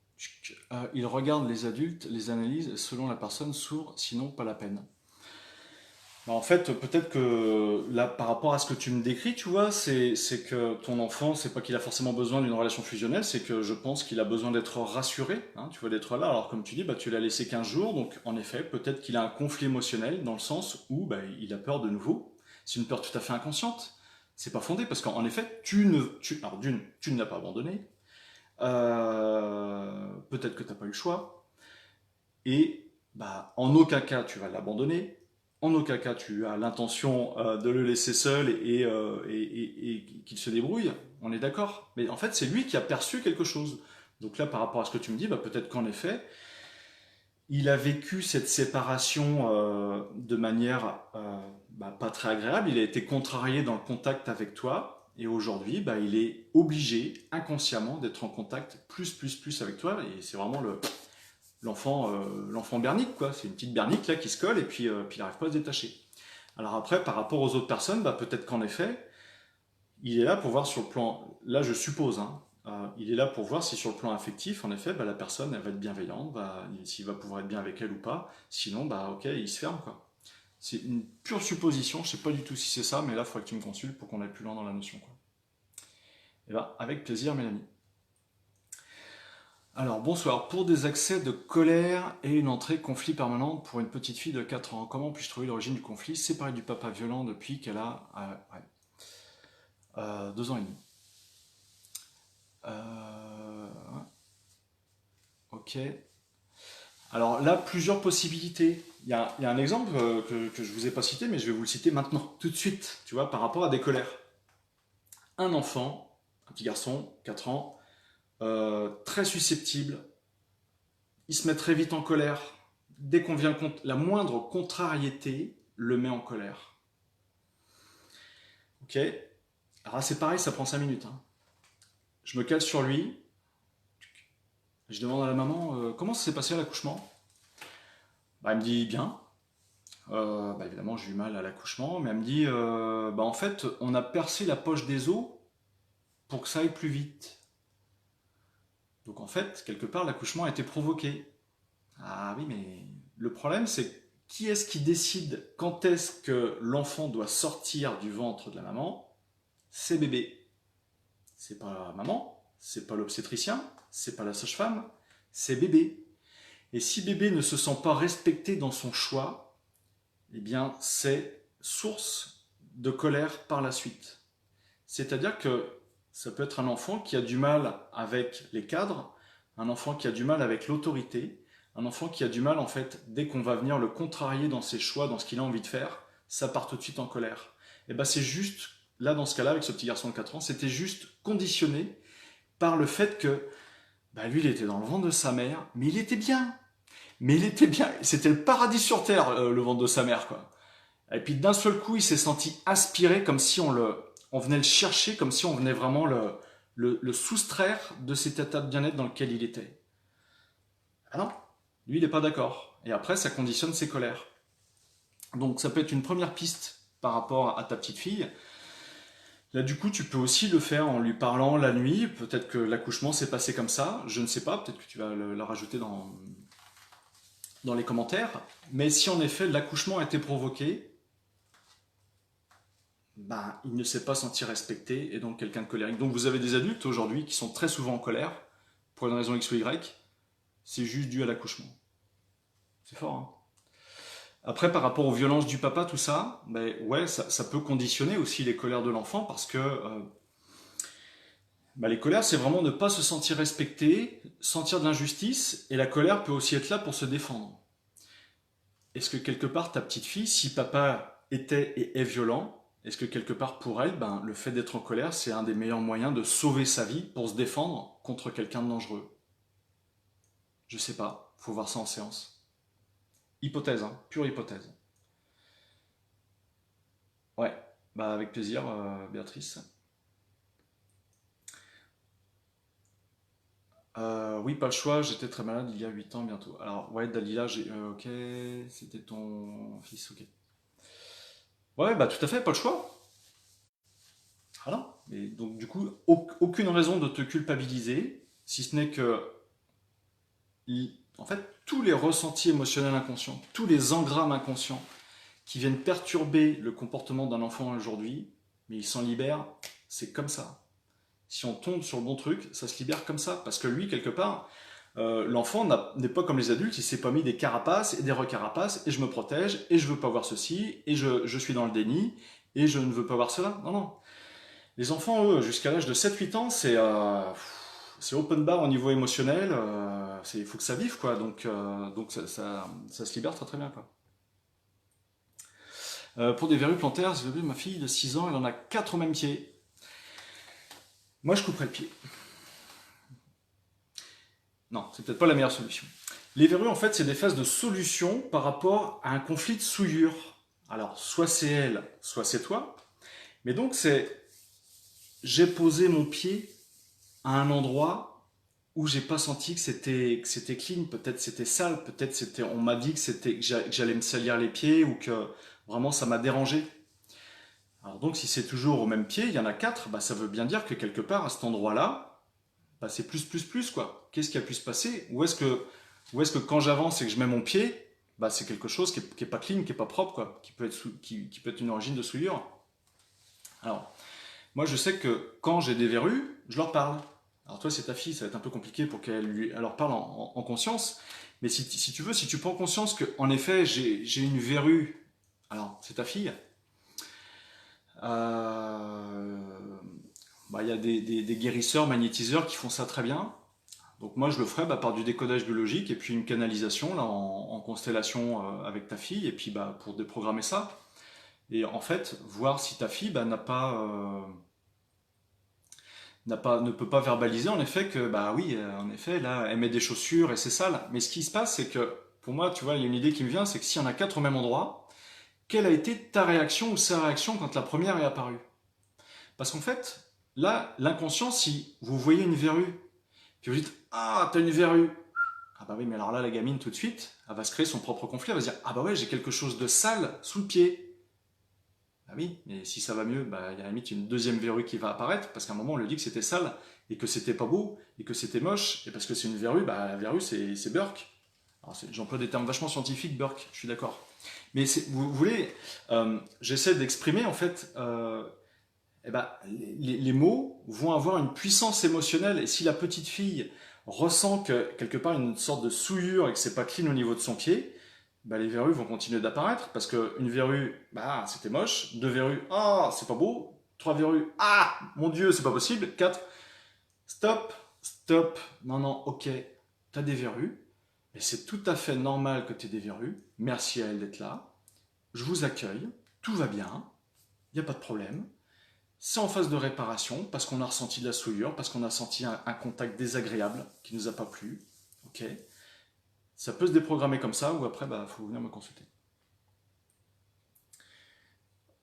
Il regarde les adultes, les analyses selon la personne sourd, sinon pas la peine. Bah, en fait, peut-être que là, par rapport à ce que tu me décris, tu vois, c'est que ton enfant, c'est pas qu'il a forcément besoin d'une relation fusionnelle, c'est que je pense qu'il a besoin d'être rassuré, hein, tu vois, d'être là. Alors, comme tu dis, bah, tu l'as laissé 15 jours, donc en effet, peut-être qu'il a un conflit émotionnel dans le sens où bah, il a peur de nouveau. C'est une peur tout à fait inconsciente. C'est pas fondé parce qu'en effet, alors tu ne l'as pas abandonné. Peut-être que tu n'as pas eu le choix. Et bah, en aucun cas tu vas l'abandonner. En aucun cas tu as l'intention de le laisser seul et qu'il se débrouille. On est d'accord. Mais en fait, c'est lui qui a perçu quelque chose. Donc là, par rapport à ce que tu me dis, bah, peut-être qu'en effet, il a vécu cette séparation de manière bah, pas très agréable. Il a été contrarié dans le contact avec toi. Et aujourd'hui, bah, il est obligé, inconsciemment, d'être en contact plus avec toi. Et c'est vraiment l'enfant bernique, quoi. C'est une petite bernique là qui se colle et puis il n'arrive pas à se détacher. Alors après, par rapport aux autres personnes, bah, peut-être qu'en effet, il est là pour voir sur le plan, là je suppose, hein, il est là pour voir si sur le plan affectif, en effet, bah, la personne elle va être bienveillante, s'il va pouvoir être bien avec elle ou pas. Sinon, bah ok, il se ferme quoi. C'est une pure supposition, je sais pas du tout si c'est ça, mais là, il faudrait que tu me consultes pour qu'on aille plus loin dans la notion, quoi. Et bah, avec plaisir, Mélanie. Alors, bonsoir. Pour des accès de colère et une entrée conflit permanente pour une petite fille de 4 ans, comment puis-je trouver l'origine du conflit séparée du papa violent depuis qu'elle a 2 ans et demi. Ouais, ok. Alors là, plusieurs possibilités. Il y a un exemple que je vous ai pas cité, mais je vais vous le citer maintenant, tout de suite, tu vois, par rapport à des colères. Un enfant, un petit garçon, 4 ans, très susceptible, il se met très vite en colère. Dès qu'on vient contre la moindre contrariété, le met en colère. Ok. Alors c'est pareil, ça prend 5 minutes. Hein. Je me cale sur lui, je demande à la maman comment ça s'est passé à l'accouchement. Bah, elle me dit bien. Bah, évidemment, j'ai eu mal à l'accouchement, mais elle me dit bah, en fait, on a percé la poche des os pour que ça aille plus vite. Donc en fait, quelque part, l'accouchement a été provoqué. Ah oui, mais le problème, c'est qui est-ce qui décide quand est-ce que l'enfant doit sortir du ventre de la maman? C'est bébé. C'est pas maman, c'est pas l'obstétricien, c'est pas la sage-femme, c'est bébé. Et si bébé ne se sent pas respecté dans son choix, eh bien, c'est source de colère par la suite. C'est-à-dire que ça peut être un enfant qui a du mal avec les cadres, un enfant qui a du mal avec l'autorité, un enfant qui a du mal, en fait, dès qu'on va venir le contrarier dans ses choix, dans ce qu'il a envie de faire, ça part tout de suite en colère. Et bien c'est juste, là dans ce cas-là, avec ce petit garçon de 4 ans, c'était juste conditionné par le fait que bah, lui, il était dans le ventre de sa mère, mais il était bien. Mais il était bien. C'était le paradis sur terre, le ventre de sa mère, quoi. Et puis d'un seul coup, il s'est senti aspiré comme si on venait le chercher, comme si on venait vraiment le soustraire de cet état de bien-être dans lequel il était. Ah non, lui, il n'est pas d'accord. Et après, ça conditionne ses colères. Donc ça peut être une première piste par rapport à ta petite fille. Là, du coup, tu peux aussi le faire en lui parlant la nuit. Peut-être que l'accouchement s'est passé comme ça. Je ne sais pas. Peut-être que tu vas le rajouter dans les commentaires. Mais si en effet l'accouchement a été provoqué, ben, il ne s'est pas senti respecté et donc quelqu'un de colérique. Donc vous avez des adultes aujourd'hui qui sont très souvent en colère pour une raison X ou Y. C'est juste dû à l'accouchement. C'est fort, hein. Après, par rapport aux violences du papa, tout ça, ben ouais, ça peut conditionner aussi les colères de l'enfant parce que bah, les colères, c'est vraiment ne pas se sentir respecté, sentir de l'injustice, et la colère peut aussi être là pour se défendre. Est-ce que quelque part, ta petite fille, si papa était et est violent, est-ce que quelque part pour elle, ben, le fait d'être en colère, c'est un des meilleurs moyens de sauver sa vie pour se défendre contre quelqu'un de dangereux? Je sais pas, faut voir ça en séance. Hypothèse, hein, pure hypothèse. Ouais, bah avec plaisir, Béatrice. Oui, pas le choix, j'étais très malade il y a 8 ans bientôt. Alors, ouais, Dalila, ok, c'était ton fils, ok. Ouais, bah tout à fait, pas le choix. Voilà. Et donc, du coup, aucune raison de te culpabiliser, si ce n'est que, en fait, tous les ressentis émotionnels inconscients, tous les engrammes inconscients qui viennent perturber le comportement d'un enfant aujourd'hui, mais il s'en libère, c'est comme ça. Si on tombe sur le bon truc, ça se libère comme ça. Parce que lui, quelque part, l'enfant n'est pas comme les adultes, il s'est pas mis des carapaces et des recarapaces, et je me protège, et je veux pas voir ceci, et je suis dans le déni, et je ne veux pas voir cela. Non, non. Les enfants, eux, jusqu'à l'âge de 7-8 ans, c'est open bar au niveau émotionnel, il faut que ça vive, quoi. Donc ça se libère très très bien, quoi. Pour des verrues plantaires, j'ai vu ma fille de 6 ans, elle en a 4 au même pied. Moi, je couperais le pied. Non, c'est peut-être pas la meilleure solution. Les verrues, en fait, c'est des phases de solution par rapport à un conflit de souillure. Alors, soit c'est elle, soit c'est toi. Mais donc, j'ai posé mon pied à un endroit où j'ai pas senti que c'était clean. Peut-être c'était sale, peut-être on m'a dit que j'allais me salir les pieds ou que vraiment ça m'a dérangé. Alors donc, si c'est toujours au même pied, il y en a 4, bah, ça veut bien dire que quelque part, à cet endroit-là, bah, c'est plus, quoi. Qu'est-ce qui a pu se passer? Ou est-ce que quand j'avance et que je mets mon pied, bah, c'est quelque chose qui est pas clean, qui est pas propre, quoi, qui peut être une origine de souillure. Alors, moi, je sais que quand j'ai des verrues, je leur parle. Alors toi, c'est ta fille, ça va être un peu compliqué pour elle leur parle en conscience. Mais si tu veux, si tu prends conscience que, en effet, j'ai une verrue, alors c'est ta fille, euh, bah, il y a des guérisseurs, magnétiseurs qui font ça très bien. Donc moi, je le ferai bah, par du décodage biologique et puis une canalisation là, en constellation avec ta fille, et puis bah, pour déprogrammer ça. Et en fait, voir si ta fille bah, ne peut pas verbaliser en effet que bah oui, en effet, là, elle met des chaussures et c'est sale. Mais ce qui se passe, c'est que pour moi, tu vois, il y a une idée qui me vient, c'est que s'il y en a quatre au même endroit, quelle a été ta réaction ou sa réaction quand la première est apparue? Parce qu'en fait, là, l'inconscient, si vous voyez une verrue, puis vous dites ah, t'as une verrue. Ah bah oui, mais alors là, la gamine, tout de suite, elle va se créer son propre conflit, elle va se dire ah bah ouais, j'ai quelque chose de sale sous le pied. Ah oui, mais si ça va mieux, bah, il y a à la limite une deuxième verrue qui va apparaître, parce qu'à un moment on lui dit que c'était sale, et que c'était pas beau, et que c'était moche, et parce que c'est une verrue, bah la verrue c'est Burke. Alors j'emploie des termes vachement scientifiques, Burke, je suis d'accord. Mais vous voulez, j'essaie d'exprimer en fait, eh ben, les mots vont avoir une puissance émotionnelle, et si la petite fille ressent que quelque part une sorte de souillure et que c'est pas clean au niveau de son pied, bah, les verrues vont continuer d'apparaître parce qu'une verrue, bah, c'était moche. Deux verrues, ah, c'est pas beau. Trois verrues, ah, mon Dieu, c'est pas possible. Quatre, stop, stop. Non, non, ok, t'as des verrues. Et c'est tout à fait normal que t'aies des verrues. Merci à elle d'être là. Je vous accueille. Tout va bien. Il n'y a pas de problème. C'est en phase de réparation parce qu'on a ressenti de la souillure, parce qu'on a senti un contact désagréable qui nous a pas plu. Ok. Ça peut se déprogrammer comme ça ou après, bah, faut venir me consulter.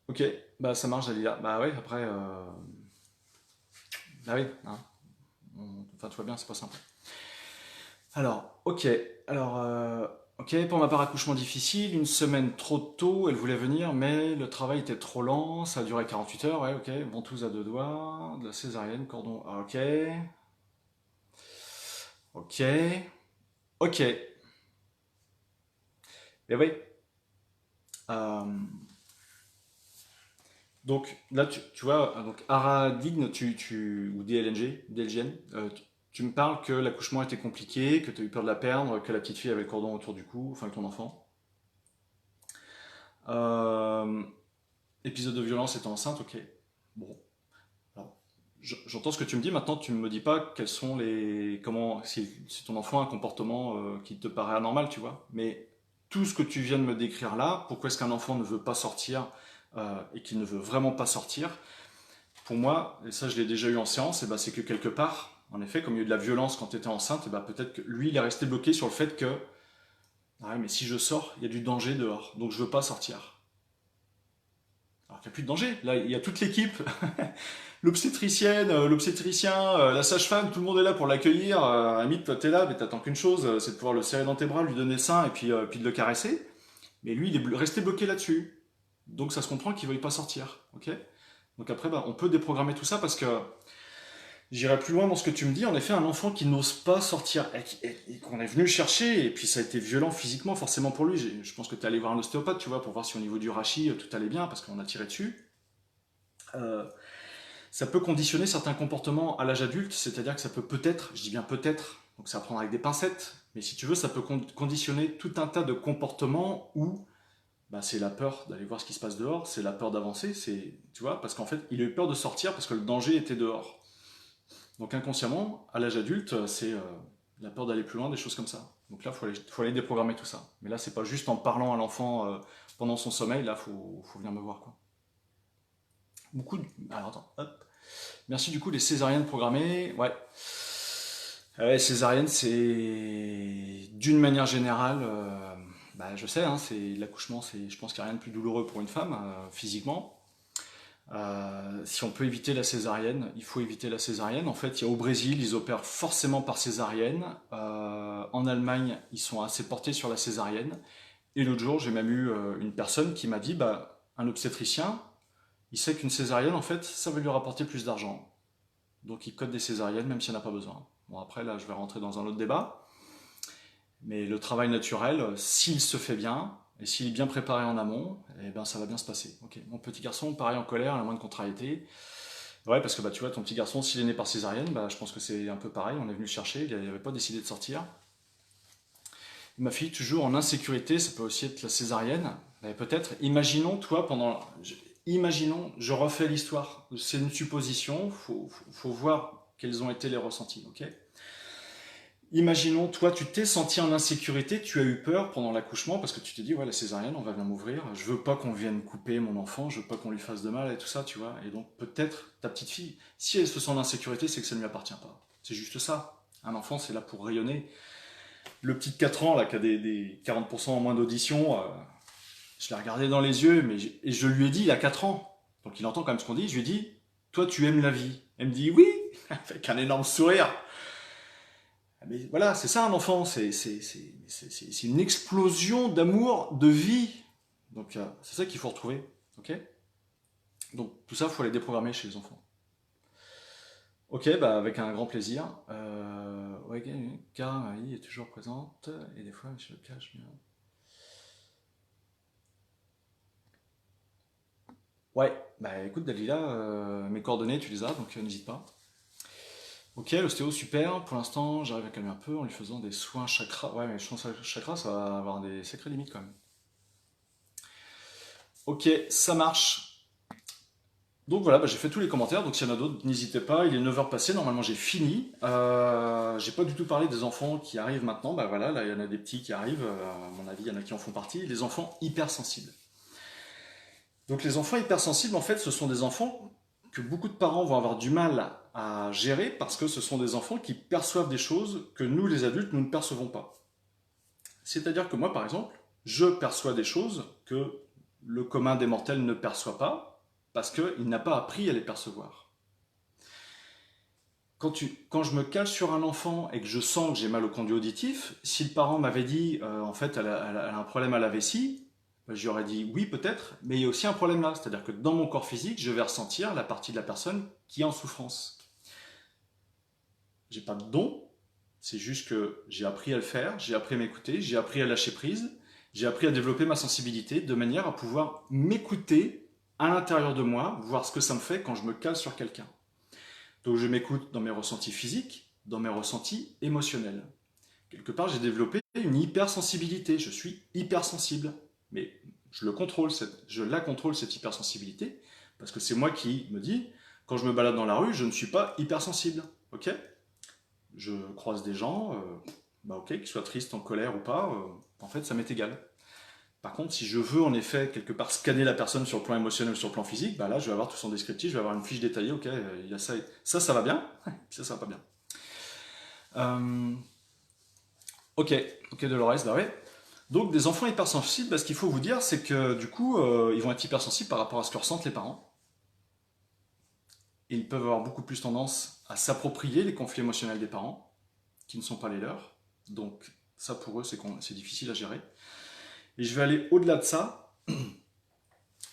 Ok, bah ça marche, Dalila. Bah ouais, après, bah oui, hein. Enfin, tout va bien, c'est pas simple. Alors, ok, alors, ok, pour ma part, accouchement difficile, une semaine trop tôt, elle voulait venir, mais le travail était trop lent, ça a duré 48 heures, ouais, ok, ventouse à deux doigts, de la césarienne, cordon, ah, ok, ok, ok, mais oui, euh, donc là, tu vois, donc Aradigne, ou DLNG, tu me parles que l'accouchement était compliqué, que tu as eu peur de la perdre, que la petite fille avait le cordon autour du cou, enfin que ton enfant. Euh, Épisode de violence étant enceinte, ok. Bon, alors, j'entends ce que tu me dis. Maintenant, tu ne me dis pas quels sont si ton enfant a un comportement qui te paraît anormal, tu vois. Mais tout ce que tu viens de me décrire là, pourquoi est-ce qu'un enfant ne veut pas sortir et qu'il ne veut vraiment pas sortir? Pour moi, et ça je l'ai déjà eu en séance, et ben, c'est que quelque part, en effet, comme il y a eu de la violence quand tu étais enceinte, et ben, peut-être que lui, il est resté bloqué sur le fait que, ah ouais, mais si je sors, il y a du danger dehors, donc je veux pas sortir. Alors qu'il n'y a plus de danger. Là, il y a toute l'équipe, l'obstétricienne, l'obstétricien, la sage-femme, tout le monde est là pour l'accueillir. À la limite, toi, t'es là, mais t'attends qu'une chose, c'est de pouvoir le serrer dans tes bras, lui donner le sein et puis de le caresser. Mais lui, il est resté bloqué là-dessus. Donc ça se comprend qu'il ne veuille pas sortir. Ok. Donc après, bah, on peut déprogrammer tout ça parce que j'irai plus loin dans ce que tu me dis. En effet, un enfant qui n'ose pas sortir et qu'on est venu le chercher, et puis ça a été violent physiquement, forcément pour lui. Je pense que tu es allé voir un ostéopathe, tu vois, pour voir si au niveau du rachis, tout allait bien, parce qu'on a tiré dessus. Euh, Ça peut conditionner certains comportements à l'âge adulte, c'est-à-dire que ça peut peut-être, je dis bien peut-être, donc c'est à prendre avec des pincettes, mais si tu veux, ça peut conditionner tout un tas de comportements où bah, c'est la peur d'aller voir ce qui se passe dehors, c'est la peur d'avancer, tu vois, parce qu'en fait, il a eu peur de sortir parce que le danger était dehors. Donc inconsciemment, à l'âge adulte, c'est la peur d'aller plus loin, des choses comme ça. Donc là, faut aller déprogrammer tout ça. Mais là, c'est pas juste en parlant à l'enfant pendant son sommeil, là, faut venir me voir, quoi. Beaucoup de... Alors attends, hop. Merci du coup, les césariennes programmées. Ouais. Ouais, césarienne, c'est d'une manière générale, bah, je sais, hein, c'est l'accouchement, je pense qu'il n'y a rien de plus douloureux pour une femme, physiquement. Si on peut éviter la césarienne, il faut éviter la césarienne. En fait, au Brésil, ils opèrent forcément par césarienne. En Allemagne, ils sont assez portés sur la césarienne. Et l'autre jour, j'ai même eu une personne qui m'a dit, bah, un obstétricien, il sait qu'une césarienne, en fait, ça va lui rapporter plus d'argent. Donc il code des césariennes même s'il n'y en a pas besoin. Bon après là je vais rentrer dans un autre débat, mais le travail naturel, s'il se fait bien, et s'il est bien préparé en amont, eh ben ça va bien se passer. Ok, mon petit garçon, pareil en colère, il a moins de contrariété. Ouais, parce que bah, tu vois, ton petit garçon, s'il est né par césarienne, bah, je pense que c'est un peu pareil, on est venu le chercher, il n'avait pas décidé de sortir. Ma fille, toujours en insécurité, ça peut aussi être la césarienne. Mais peut-être, imaginons, toi, imaginons, je refais l'histoire. C'est une supposition, faut voir quels ont été les ressentis, ok. Imaginons, toi, tu t'es senti en insécurité, tu as eu peur pendant l'accouchement parce que tu t'es dit, ouais, la césarienne, on va bien m'ouvrir, je veux pas qu'on vienne couper mon enfant, je veux pas qu'on lui fasse de mal et tout ça, tu vois. Et donc, peut-être, ta petite fille, si elle se sent en insécurité, c'est que ça ne lui appartient pas. C'est juste ça. Un enfant, c'est là pour rayonner. Le petit de 4 ans, là, qui a des 40% en moins d'audition, je l'ai regardé dans les yeux, et je lui ai dit, il a 4 ans, donc il entend quand même ce qu'on dit, je lui ai dit, toi, tu aimes la vie. Elle me dit, oui, avec un énorme sourire. Mais voilà, c'est ça un enfant, c'est une explosion d'amour, de vie. Donc c'est ça qu'il faut retrouver, ok. Donc tout ça, il faut les déprogrammer chez les enfants. Ok, bah avec un grand plaisir. Ouais, car Marie est toujours présente, et des fois, je le cache bien. Ouais, bah écoute Dalila, mes coordonnées, tu les as, donc n'hésite pas. Ok, l'ostéo, super. Pour l'instant, j'arrive à calmer un peu en lui faisant des soins chakra. Ouais, mais je pense que chakra, ça va avoir des sacrées limites quand même. Ok, ça marche. Donc voilà, bah, j'ai fait tous les commentaires, donc s'il y en a d'autres, n'hésitez pas, il est 9 heures passées, normalement j'ai fini. J'ai pas du tout parlé des enfants qui arrivent maintenant, bah voilà, là il y en a des petits qui arrivent, à mon avis il y en a qui en font partie, les enfants hypersensibles. Donc les enfants hypersensibles, en fait, ce sont des enfants que beaucoup de parents vont avoir du mal à gérer parce que ce sont des enfants qui perçoivent des choses que nous les adultes, nous ne percevons pas. C'est-à-dire que moi par exemple, je perçois des choses que le commun des mortels ne perçoit pas parce qu'il n'a pas appris à les percevoir. Quand je me cale sur un enfant et que je sens que j'ai mal au conduit auditif, si le parent m'avait dit en fait elle a un problème à la vessie, ben, j'aurais dit oui peut-être, mais il y a aussi un problème là, c'est-à-dire que dans mon corps physique, je vais ressentir la partie de la personne qui est en souffrance. J'ai pas de don, c'est juste que j'ai appris à le faire, j'ai appris à m'écouter, j'ai appris à lâcher prise, j'ai appris à développer ma sensibilité de manière à pouvoir m'écouter à l'intérieur de moi, voir ce que ça me fait quand je me cale sur quelqu'un. Donc je m'écoute dans mes ressentis physiques, dans mes ressentis émotionnels. Quelque part, j'ai développé une hypersensibilité. Je suis hypersensible. Mais je la contrôle, cette hypersensibilité, parce que c'est moi qui me dis, quand je me balade dans la rue, je ne suis pas hypersensible. Ok. Je croise des gens, bah ok, qu'ils soient tristes, en colère ou pas, en fait, ça m'est égal. Par contre, si je veux en effet quelque part scanner la personne sur le plan émotionnel ou sur le plan physique, bah là je vais avoir tout son descriptif, je vais avoir une fiche détaillée, ok, il y a ça, ça va bien, ça va pas bien. Euh, ok, ok Dolores, bah ouais. Donc des enfants hypersensibles, bah, ce qu'il faut vous dire, c'est que du coup, ils vont être hypersensibles par rapport à ce que ressentent les parents. Et ils peuvent avoir beaucoup plus tendance à s'approprier les conflits émotionnels des parents, qui ne sont pas les leurs. Donc ça pour eux, c'est difficile à gérer. Et je vais aller au-delà de ça. Il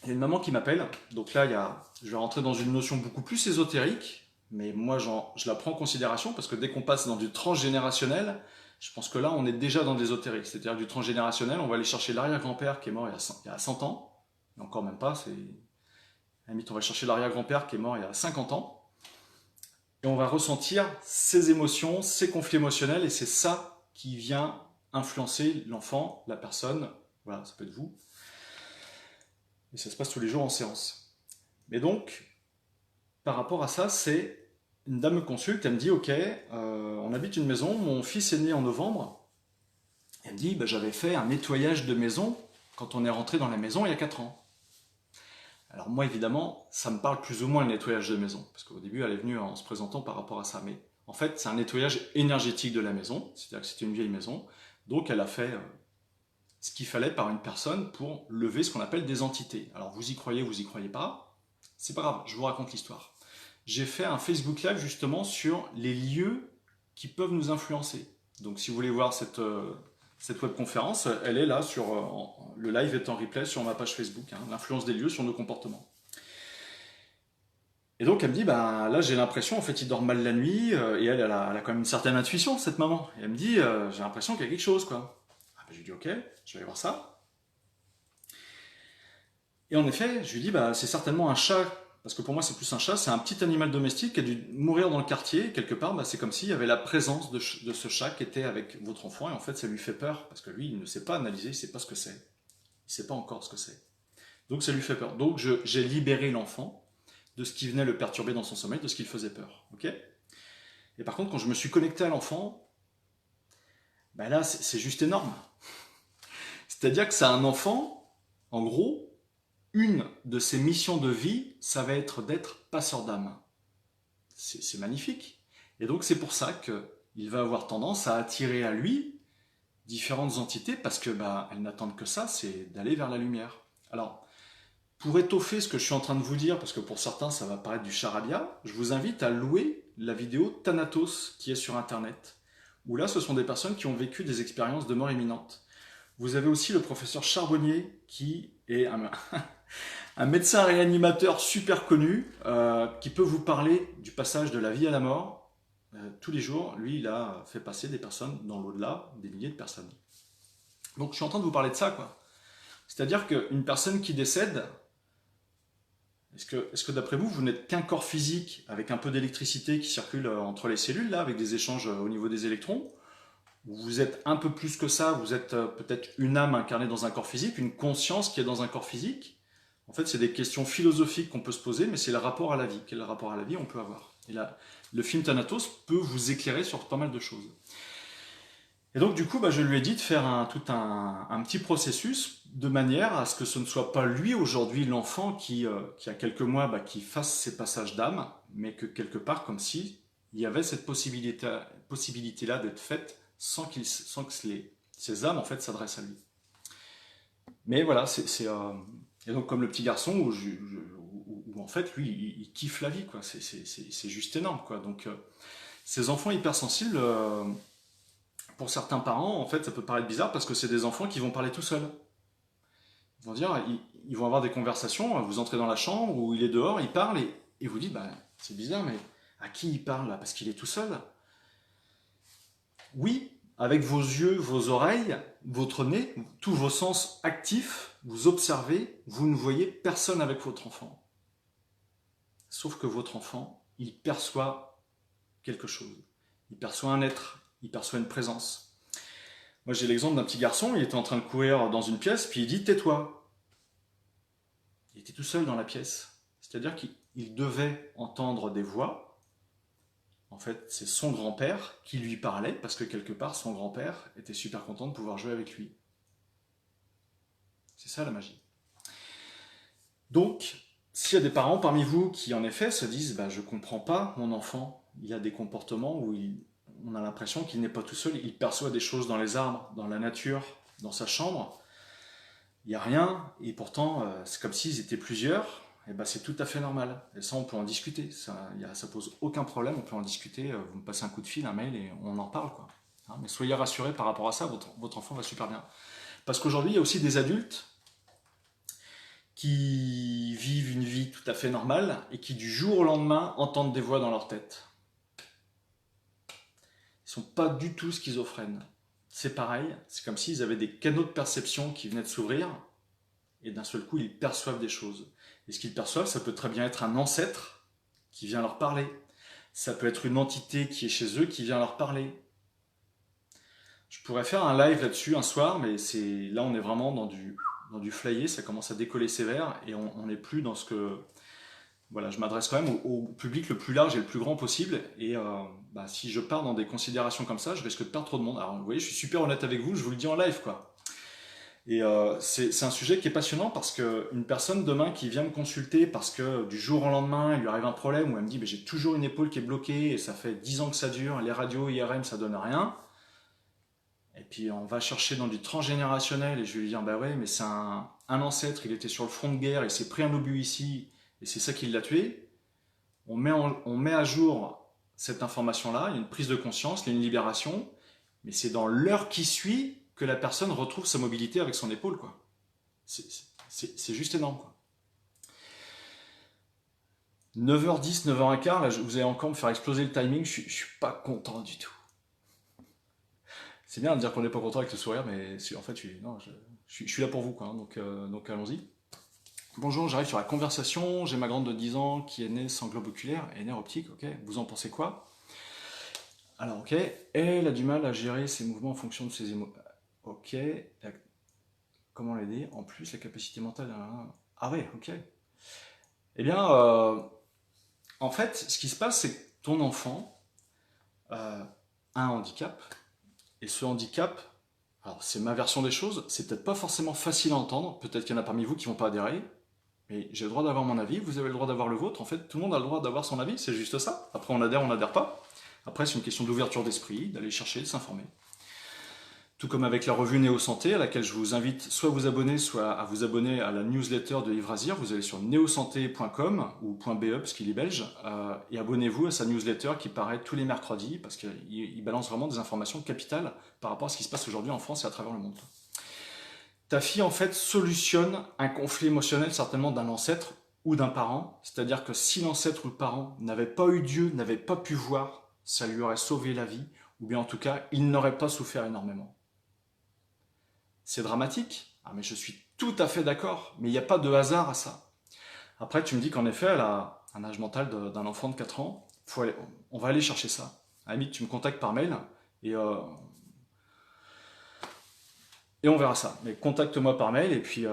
y a une maman qui m'appelle, donc là je vais rentrer dans une notion beaucoup plus ésotérique, mais moi je la prends en considération parce que dès qu'on passe dans du transgénérationnel, je pense que là on est déjà dans l'ésotérique, c'est-à-dire du transgénérationnel, on va aller chercher l'arrière-grand-père qui est mort il y a 100 ans, et encore même pas, à la limite on va chercher l'arrière-grand-père qui est mort il y a 50 ans, et on va ressentir ses émotions, ses conflits émotionnels, et c'est ça qui vient influencer l'enfant, la personne, voilà, ça peut être vous, et ça se passe tous les jours en séance. Mais donc, par rapport à ça, c'est une dame me consulte, elle me dit ok, on habite une maison, mon fils est né en novembre. Elle me dit bah, j'avais fait un nettoyage de maison quand on est rentré dans la maison il y a 4 ans. Alors moi évidemment, ça me parle plus ou moins le nettoyage de maison, parce qu'au début elle est venue en se présentant par rapport à ça, mais en fait c'est un nettoyage énergétique de la maison, c'est-à-dire que c'était une vieille maison, donc elle a fait ce qu'il fallait par une personne pour lever ce qu'on appelle des entités. Alors vous y croyez pas, c'est pas grave, je vous raconte l'histoire. J'ai fait un Facebook Live justement sur les lieux qui peuvent nous influencer. Donc si vous voulez voir cette webconférence, elle est là, le live est en replay sur ma page Facebook, hein, l'influence des lieux sur nos comportements. Et donc elle me dit, bah là j'ai l'impression, en fait il dort mal la nuit, et elle a quand même une certaine intuition, cette maman. Et elle me dit, j'ai l'impression qu'il y a quelque chose, quoi. Ah, bah, je lui dis, ok, je vais aller voir ça. Et en effet, je lui dis, bah c'est certainement un chat, parce que pour moi c'est plus un chat, c'est un petit animal domestique qui a dû mourir dans le quartier, et quelque part, bah, c'est comme s'il y avait la présence de ce chat qui était avec votre enfant, et en fait ça lui fait peur, parce que lui il ne sait pas analyser, il ne sait pas ce que c'est. Il ne sait pas encore ce que c'est. Donc ça lui fait peur. Donc j'ai libéré l'enfant de ce qui venait le perturber dans son sommeil, de ce qui le faisait peur. Ok. Et par contre, quand je me suis connecté à l'enfant, ben là, c'est juste énorme. C'est-à-dire que c'est un enfant, en gros, une de ses missions de vie, ça va être d'être passeur d'âme. C'est magnifique. Et donc c'est pour ça qu'il va avoir tendance à attirer à lui différentes entités, parce que bah, elles n'attendent que ça, c'est d'aller vers la lumière. Alors, pour étoffer ce que je suis en train de vous dire, parce que pour certains ça va paraître du charabia, je vous invite à louer la vidéo Thanatos qui est sur internet, où là ce sont des personnes qui ont vécu des expériences de mort imminente. Vous avez aussi le professeur Charbonnier qui est un médecin réanimateur super connu, qui peut vous parler du passage de la vie à la mort. Tous les jours, lui il a fait passer des personnes dans l'au-delà, des milliers de personnes. Donc je suis en train de vous parler de ça, quoi. C'est-à-dire qu'une personne qui décède, est-ce que d'après vous, vous n'êtes qu'un corps physique avec un peu d'électricité qui circule entre les cellules, là, avec des échanges au niveau des électrons? Ou vous êtes un peu plus que ça, vous êtes peut-être une âme incarnée dans un corps physique, une conscience qui est dans un corps physique? En fait, c'est des questions philosophiques qu'on peut se poser, mais c'est le rapport à la vie. Quel rapport à la vie on peut avoir? Et là, le film Thanatos peut vous éclairer sur pas mal de choses. Et donc, du coup, bah, je lui ai dit de faire tout un petit processus de manière à ce que ce ne soit pas lui aujourd'hui l'enfant qui a quelques mois, bah, qui fasse ses passages d'âme, mais que quelque part, comme si il y avait cette possibilité-là d'être faite sans que ces âmes en fait s'adressent à lui. Mais voilà, et donc comme le petit garçon où en fait lui il kiffe la vie, quoi. C'est juste énorme, quoi. Donc ces enfants hypersensibles. Pour certains parents, en fait, ça peut paraître bizarre parce que c'est des enfants qui vont parler tout seuls. Ils vont dire, ils vont avoir des conversations, vous entrez dans la chambre ou il est dehors, il parle et vous dites, bah, c'est bizarre, mais à qui il parle là? Parce qu'il est tout seul. Oui, avec vos yeux, vos oreilles, votre nez, tous vos sens actifs, vous observez, vous ne voyez personne avec votre enfant. Sauf que votre enfant, il perçoit quelque chose. Il perçoit un être, il perçoit une présence. Moi, j'ai l'exemple d'un petit garçon, il était en train de courir dans une pièce, puis il dit tais-toi. Il était tout seul dans la pièce. C'est-à-dire qu'il devait entendre des voix. En fait, c'est son grand-père qui lui parlait, parce que quelque part, son grand-père était super content de pouvoir jouer avec lui. C'est ça la magie. Donc, s'il y a des parents parmi vous qui, en effet, se disent bah, je comprends pas mon enfant, il a des comportements où on a l'impression qu'il n'est pas tout seul, il perçoit des choses dans les arbres, dans la nature, dans sa chambre, il n'y a rien, et pourtant, c'est comme s'ils étaient plusieurs, et ben c'est tout à fait normal. Et ça, on peut en discuter, ça pose aucun problème, on peut en discuter, vous me passez un coup de fil, un mail, et on en parle, quoi. Hein, mais soyez rassurés par rapport à ça, votre enfant va super bien. Parce qu'aujourd'hui, il y a aussi des adultes qui vivent une vie tout à fait normale, et qui du jour au lendemain entendent des voix dans leur tête. Ils ne sont pas du tout schizophrènes. C'est pareil, c'est comme s'ils avaient des canaux de perception qui venaient de s'ouvrir, et d'un seul coup, ils perçoivent des choses. Et ce qu'ils perçoivent, ça peut très bien être un ancêtre qui vient leur parler. Ça peut être une entité qui est chez eux qui vient leur parler. Je pourrais faire un live là-dessus un soir, mais là, on est vraiment dans du flyer, ça commence à décoller sévère, et on n'est plus dans ce que... Voilà, je m'adresse quand même au public le plus large et le plus grand possible, et bah, si je pars dans des considérations comme ça, je risque de perdre trop de monde. Alors, vous voyez, je suis super honnête avec vous, je vous le dis en live, quoi. Et c'est un sujet qui est passionnant parce qu'une personne demain qui vient me consulter parce que du jour au lendemain, il lui arrive un problème où elle me dit j'ai toujours une épaule qui est bloquée et ça fait 10 ans que ça dure, les radios IRM ça donne rien. Et puis on va chercher dans du transgénérationnel et je vais lui dire bah ouais mais c'est un ancêtre, il était sur le front de guerre, il s'est pris un obus ici et c'est ça qui l'a tué. On met à jour cette information-là, il y a une prise de conscience, il y a une libération, mais c'est dans l'heure qui suit que la personne retrouve sa mobilité avec son épaule, quoi. C'est juste énorme, quoi. 9h10, 9h15, là, vous allez encore me faire exploser le timing, je suis pas content du tout. C'est bien de dire qu'on n'est pas content avec le sourire, mais en fait, non, je suis là pour vous, quoi, hein, donc allons-y. Bonjour, j'arrive sur la conversation, j'ai ma grande de 10 ans qui est née sans globe oculaire et nerf optique, ok, vous en pensez quoi? Alors, ok, elle a du mal à gérer ses mouvements en fonction de ses émotions. Ok, comment l'aider? En plus, la capacité mentale. Ah ouais, ok. Eh bien, en fait, ce qui se passe, c'est que ton enfant a un handicap, et ce handicap, alors c'est ma version des choses, c'est peut-être pas forcément facile à entendre, peut-être qu'il y en a parmi vous qui vont pas adhérer, mais j'ai le droit d'avoir mon avis, vous avez le droit d'avoir le vôtre, en fait, tout le monde a le droit d'avoir son avis, c'est juste ça. Après, on n'adhère pas. Après, c'est une question d'ouverture d'esprit, d'aller chercher, de s'informer. Tout comme avec la revue Néo Santé, à laquelle je vous invite soit à vous abonner, soit à vous abonner à la newsletter de Yves Razir. Vous allez sur neosanté.com ou .be, parce qu'il est belge, et abonnez-vous à sa newsletter qui paraît tous les mercredis, parce qu'il balance vraiment des informations capitales par rapport à ce qui se passe aujourd'hui en France et à travers le monde. Ta fille, en fait, solutionne un conflit émotionnel certainement d'un ancêtre ou d'un parent. C'est-à-dire que si l'ancêtre ou le parent n'avait pas eu Dieu, n'avait pas pu voir, ça lui aurait sauvé la vie, ou bien en tout cas, il n'aurait pas souffert énormément. C'est dramatique. Ah, mais je suis tout à fait d'accord, mais il n'y a pas de hasard à ça. Après, tu me dis qu'en effet, elle a un âge mental d'un enfant de 4 ans. On va aller chercher ça. À la limite, tu me contactes par mail et, euh, et on verra ça. Mais contacte-moi par mail et puis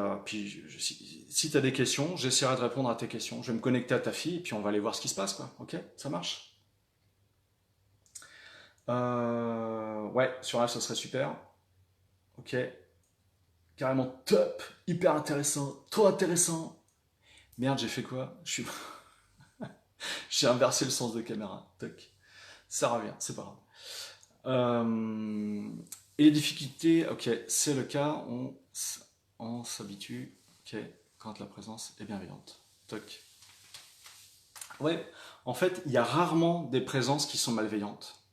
si tu as des questions, j'essaierai de répondre à tes questions. Je vais me connecter à ta fille et puis on va aller voir ce qui se passe, quoi. Ok? Ça marche? Ouais, sur live, ça serait super. Ok. Carrément top, hyper intéressant, trop intéressant. Merde, j'ai fait quoi? J'ai inversé le sens de caméra. Toc. Ça revient, c'est pas grave. Et les difficultés, ok, c'est le cas, on s'habitue, ok, quand la présence est bienveillante. Toc. Ouais, en fait, il y a rarement des présences qui sont malveillantes.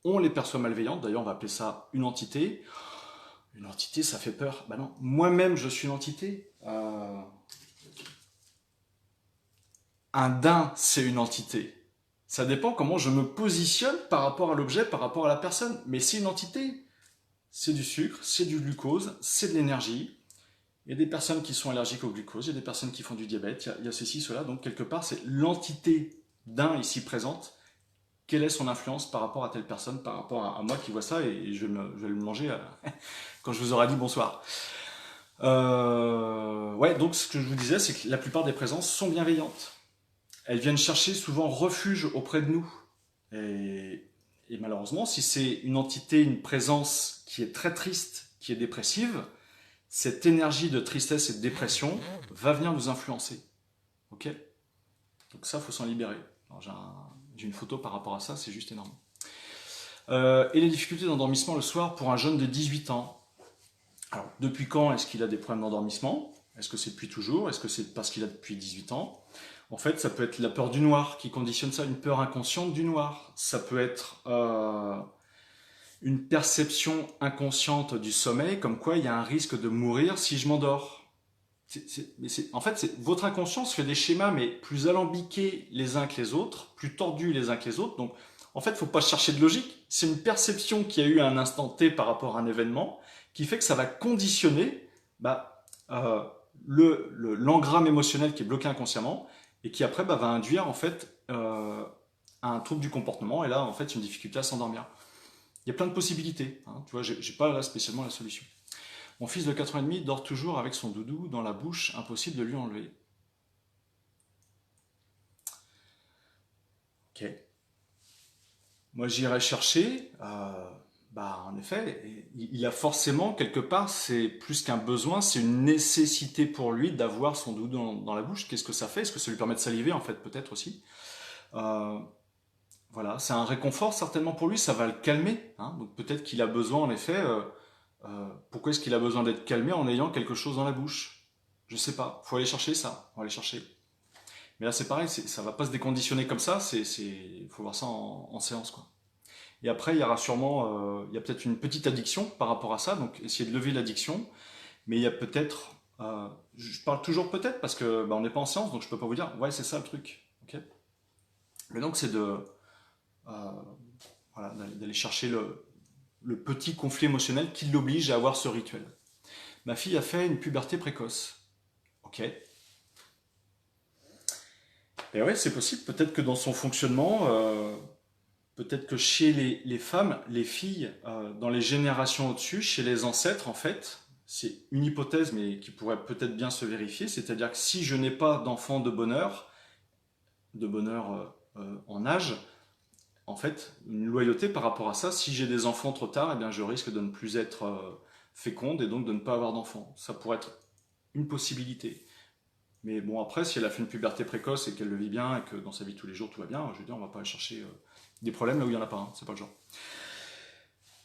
On les perçoit malveillantes, d'ailleurs, on va appeler ça une entité. Une entité, ça fait peur. Bah non, moi-même, je suis une entité. Un daim, c'est une entité. Ça dépend comment je me positionne par rapport à l'objet, par rapport à la personne. Mais c'est une entité. C'est du sucre, c'est du glucose, c'est de l'énergie. Il y a des personnes qui sont allergiques au glucose, il y a des personnes qui font du diabète, il y a ceci, cela. Donc quelque part, c'est l'entité d'un ici présente. Quelle est son influence par rapport à telle personne, par rapport à moi qui vois ça, et je vais le manger quand je vous aurai dit bonsoir. Ouais, donc ce que je vous disais, c'est que la plupart des présences sont bienveillantes. Elles viennent chercher souvent refuge auprès de nous. Et malheureusement, si c'est une entité, une présence qui est très triste, qui est dépressive, cette énergie de tristesse et de dépression va venir nous influencer. Ok? Donc ça, il faut s'en libérer. J'ai une photo par rapport à ça, c'est juste énorme. Et les difficultés d'endormissement le soir pour un jeune de 18 ans. Alors, depuis quand est-ce qu'il a des problèmes d'endormissement? Est-ce que c'est depuis toujours? Est-ce que c'est parce qu'il a depuis 18 ans? En fait, ça peut être la peur du noir qui conditionne ça, une peur inconsciente du noir. Ça peut être une perception inconsciente du sommeil, comme quoi il y a un risque de mourir si je m'endors. En fait, votre inconscient fait des schémas, mais plus alambiqués les uns que les autres, plus tordus les uns que les autres. Donc, en fait, il ne faut pas chercher de logique. C'est une perception qui a eu à un instant T par rapport à un événement, qui fait que ça va conditionner euh, l'engramme émotionnel qui est bloqué inconsciemment, et qui après va induire en fait un trouble du comportement, et là, en fait, une difficulté à s'endormir. Il y a plein de possibilités. Hein. Tu vois, j'ai pas là spécialement la solution. Mon fils de 4 ans et demi dort toujours avec son doudou dans la bouche, impossible de lui enlever. Ok. Moi j'irai chercher, en effet, il a forcément quelque part, c'est plus qu'un besoin, c'est une nécessité pour lui d'avoir son doudou dans la bouche. Qu'est-ce que ça fait? Est-ce que ça lui permet de saliver en fait, peut-être aussi? Euh, voilà, c'est un réconfort certainement pour lui, ça va le calmer. Hein. Donc peut-être qu'il a besoin en effet. Pourquoi est-ce qu'il a besoin d'être calmé en ayant quelque chose dans la bouche? Je sais pas. Faut aller chercher ça. On va aller chercher. Mais là, c'est pareil. Ça va pas se déconditionner comme ça. Faut voir ça en séance, quoi. Et après, il y aura sûrement, il y a peut-être une petite addiction par rapport à ça. Donc, essayer de lever l'addiction. Mais il y a peut-être, je parle toujours peut-être parce que on n'est pas en séance, donc je peux pas vous dire. Ouais, c'est ça le truc. Ok. ok. Mais donc c'est euh, voilà, d'aller chercher le petit conflit émotionnel qui l'oblige à avoir ce rituel. Ma fille a fait une puberté précoce. Ok. Et ouais, c'est possible. Peut-être que dans son fonctionnement, peut-être que chez les femmes, les filles, dans les générations au-dessus, chez les ancêtres, en fait, c'est une hypothèse, mais qui pourrait peut-être bien se vérifier. C'est-à-dire que si je n'ai pas d'enfant de bonheur en âge, en fait, une loyauté par rapport à ça. Si j'ai des enfants trop tard, eh bien, je risque de ne plus être féconde et donc de ne pas avoir d'enfants. Ça pourrait être une possibilité. Mais bon, après, si elle a fait une puberté précoce et qu'elle le vit bien et que dans sa vie de tous les jours tout va bien, je veux dire, on va pas aller chercher des problèmes là où il n'y en a pas, hein, c'est pas le genre.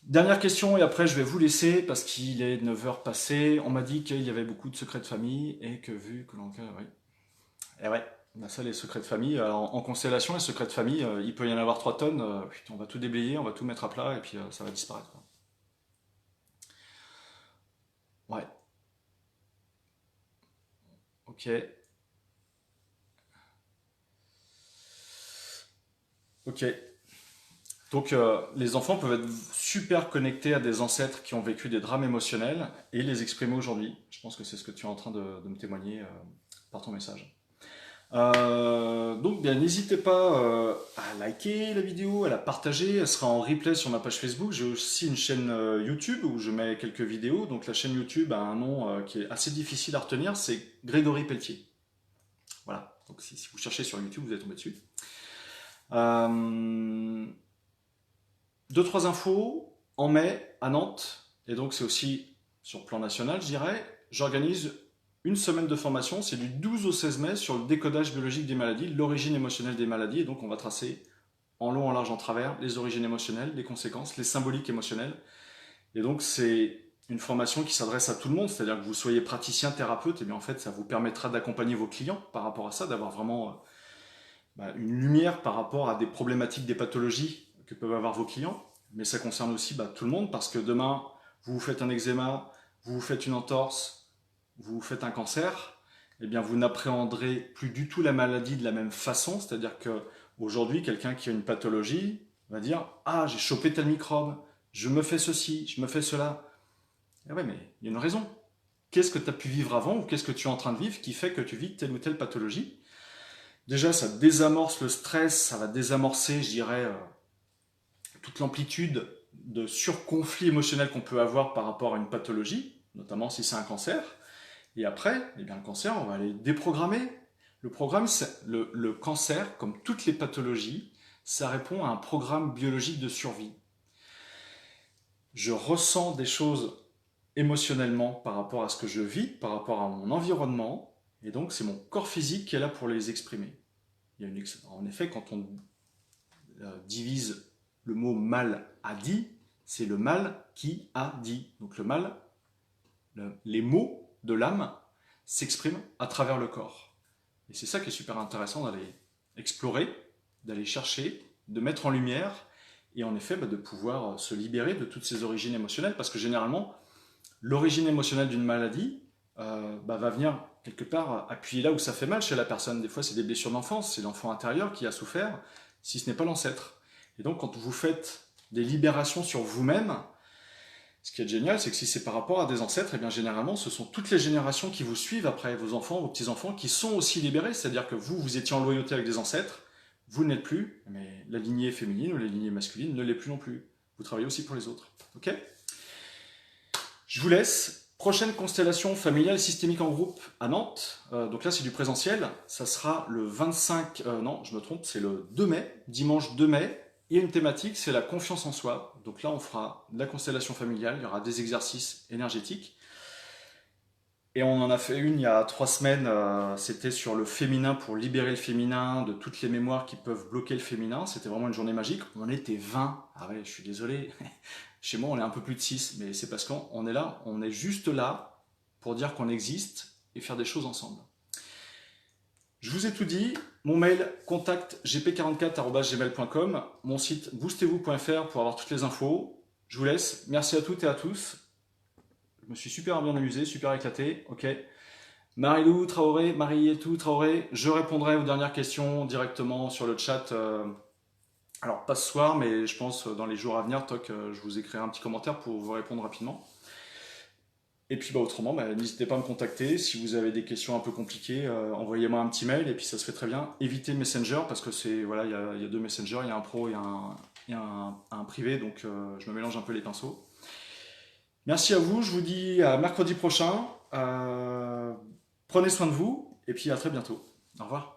Dernière question et après je vais vous laisser parce qu'il est 9 heures passées. On m'a dit qu'il y avait beaucoup de secrets de famille et que vu que l'on... Oui. Et ouais, bah ça les secrets de famille, en constellation, les secrets de famille, il peut y en avoir 3 tonnes, putain, on va tout déblayer, on va tout mettre à plat et puis ça va disparaître, quoi. Ouais, ok, ok. Donc les enfants peuvent être super connectés à des ancêtres qui ont vécu des drames émotionnels et les exprimer aujourd'hui. Je pense que c'est ce que tu es en train de me témoigner par ton message. Donc bien n'hésitez pas à liker la vidéo, à la partager, elle sera en replay sur ma page Facebook. J'ai aussi une chaîne YouTube où je mets quelques vidéos. Donc la chaîne YouTube a un nom qui est assez difficile à retenir, c'est Grégory Pelletier. Voilà, donc si vous cherchez sur YouTube, vous allez tomber dessus. Euh, Deux, trois infos. En mai, à Nantes, et donc c'est aussi sur le plan national, je dirais, j'organise une semaine de formation, c'est du 12 au 16 mai, sur le décodage biologique des maladies, l'origine émotionnelle des maladies, et donc on va tracer en long, en large, en travers, les origines émotionnelles, les conséquences, les symboliques émotionnelles. Et donc c'est une formation qui s'adresse à tout le monde, c'est-à-dire que vous soyez praticien, thérapeute, et bien en fait ça vous permettra d'accompagner vos clients par rapport à ça, d'avoir vraiment une lumière par rapport à des problématiques, des pathologies que peuvent avoir vos clients. Mais ça concerne aussi tout le monde parce que demain, vous vous faites un eczéma, vous vous faites une entorse, vous vous faites un cancer, eh bien vous n'appréhenderez plus du tout la maladie de la même façon. C'est-à-dire que aujourd'hui, quelqu'un qui a une pathologie va dire ah j'ai chopé tel microbe, je me fais ceci, je me fais cela. Eh ouais, mais il y a une raison. Qu'est-ce que tu as pu vivre avant ou qu'est-ce que tu es en train de vivre qui fait que tu vis telle ou telle pathologie? Déjà, ça désamorce le stress, ça va désamorcer, je dirais, toute l'amplitude de surconflit émotionnel qu'on peut avoir par rapport à une pathologie, notamment si c'est un cancer. Et après, eh bien, le cancer, on va aller le déprogrammer. Le cancer, comme toutes les pathologies, ça répond à un programme biologique de survie. Je ressens des choses émotionnellement par rapport à ce que je vis, par rapport à mon environnement, et donc c'est mon corps physique qui est là pour les exprimer. En effet, quand on divise le mot mal a dit, c'est le mal qui a dit. Donc le mal, les mots de l'âme s'expriment à travers le corps. Et c'est ça qui est super intéressant d'aller explorer, d'aller chercher, de mettre en lumière et en effet de pouvoir se libérer de toutes ces origines émotionnelles parce que généralement, l'origine émotionnelle d'une maladie va venir quelque part appuyer là où ça fait mal chez la personne. Des fois, c'est des blessures d'enfance, c'est l'enfant intérieur qui a souffert, si ce n'est pas l'ancêtre. Et donc, quand vous faites des libérations sur vous-même, ce qui est génial, c'est que si c'est par rapport à des ancêtres, et bien généralement, ce sont toutes les générations qui vous suivent après, vos enfants, vos petits-enfants, qui sont aussi libérés. C'est-à-dire que vous étiez en loyauté avec des ancêtres, vous n'êtes plus, mais la lignée féminine ou la lignée masculine ne l'est plus non plus. Vous travaillez aussi pour les autres. Ok ? Je vous laisse. Prochaine constellation familiale systémique en groupe à Nantes. Donc là, c'est du présentiel. Ça sera le 25... non, je me trompe, c'est le 2 mai, dimanche 2 mai. Et une thématique, c'est la confiance en soi. Donc là, on fera de la constellation familiale. Il y aura des exercices énergétiques. Et on en a fait une il y a 3 semaines. C'était sur le féminin pour libérer le féminin de toutes les mémoires qui peuvent bloquer le féminin. C'était vraiment une journée magique. On en était 20. Ah ouais, je suis désolé. Chez moi, on est un peu plus de 6, mais c'est parce qu'on est là, on est juste là pour dire qu'on existe et faire des choses ensemble. Je vous ai tout dit. Mon mail, contact gp44@gmail.com, mon site boostez-vous.fr pour avoir toutes les infos. Je vous laisse. Merci à toutes et à tous. Je me suis super bien amusé, super éclaté. Ok. Marilou Traoré, Marietou Traoré, je répondrai aux dernières questions directement sur le chat. Alors pas ce soir, mais je pense dans les jours à venir, toc, je vous écrirai un petit commentaire pour vous répondre rapidement. Et puis autrement, n'hésitez pas à me contacter. Si vous avez des questions un peu compliquées, envoyez-moi un petit mail et puis ça se fait très bien. Évitez Messenger parce que c'est voilà, il y a deux Messenger, il y a un pro et un privé, donc je me mélange un peu les pinceaux. Merci à vous, je vous dis à mercredi prochain. Prenez soin de vous et puis à très bientôt. Au revoir.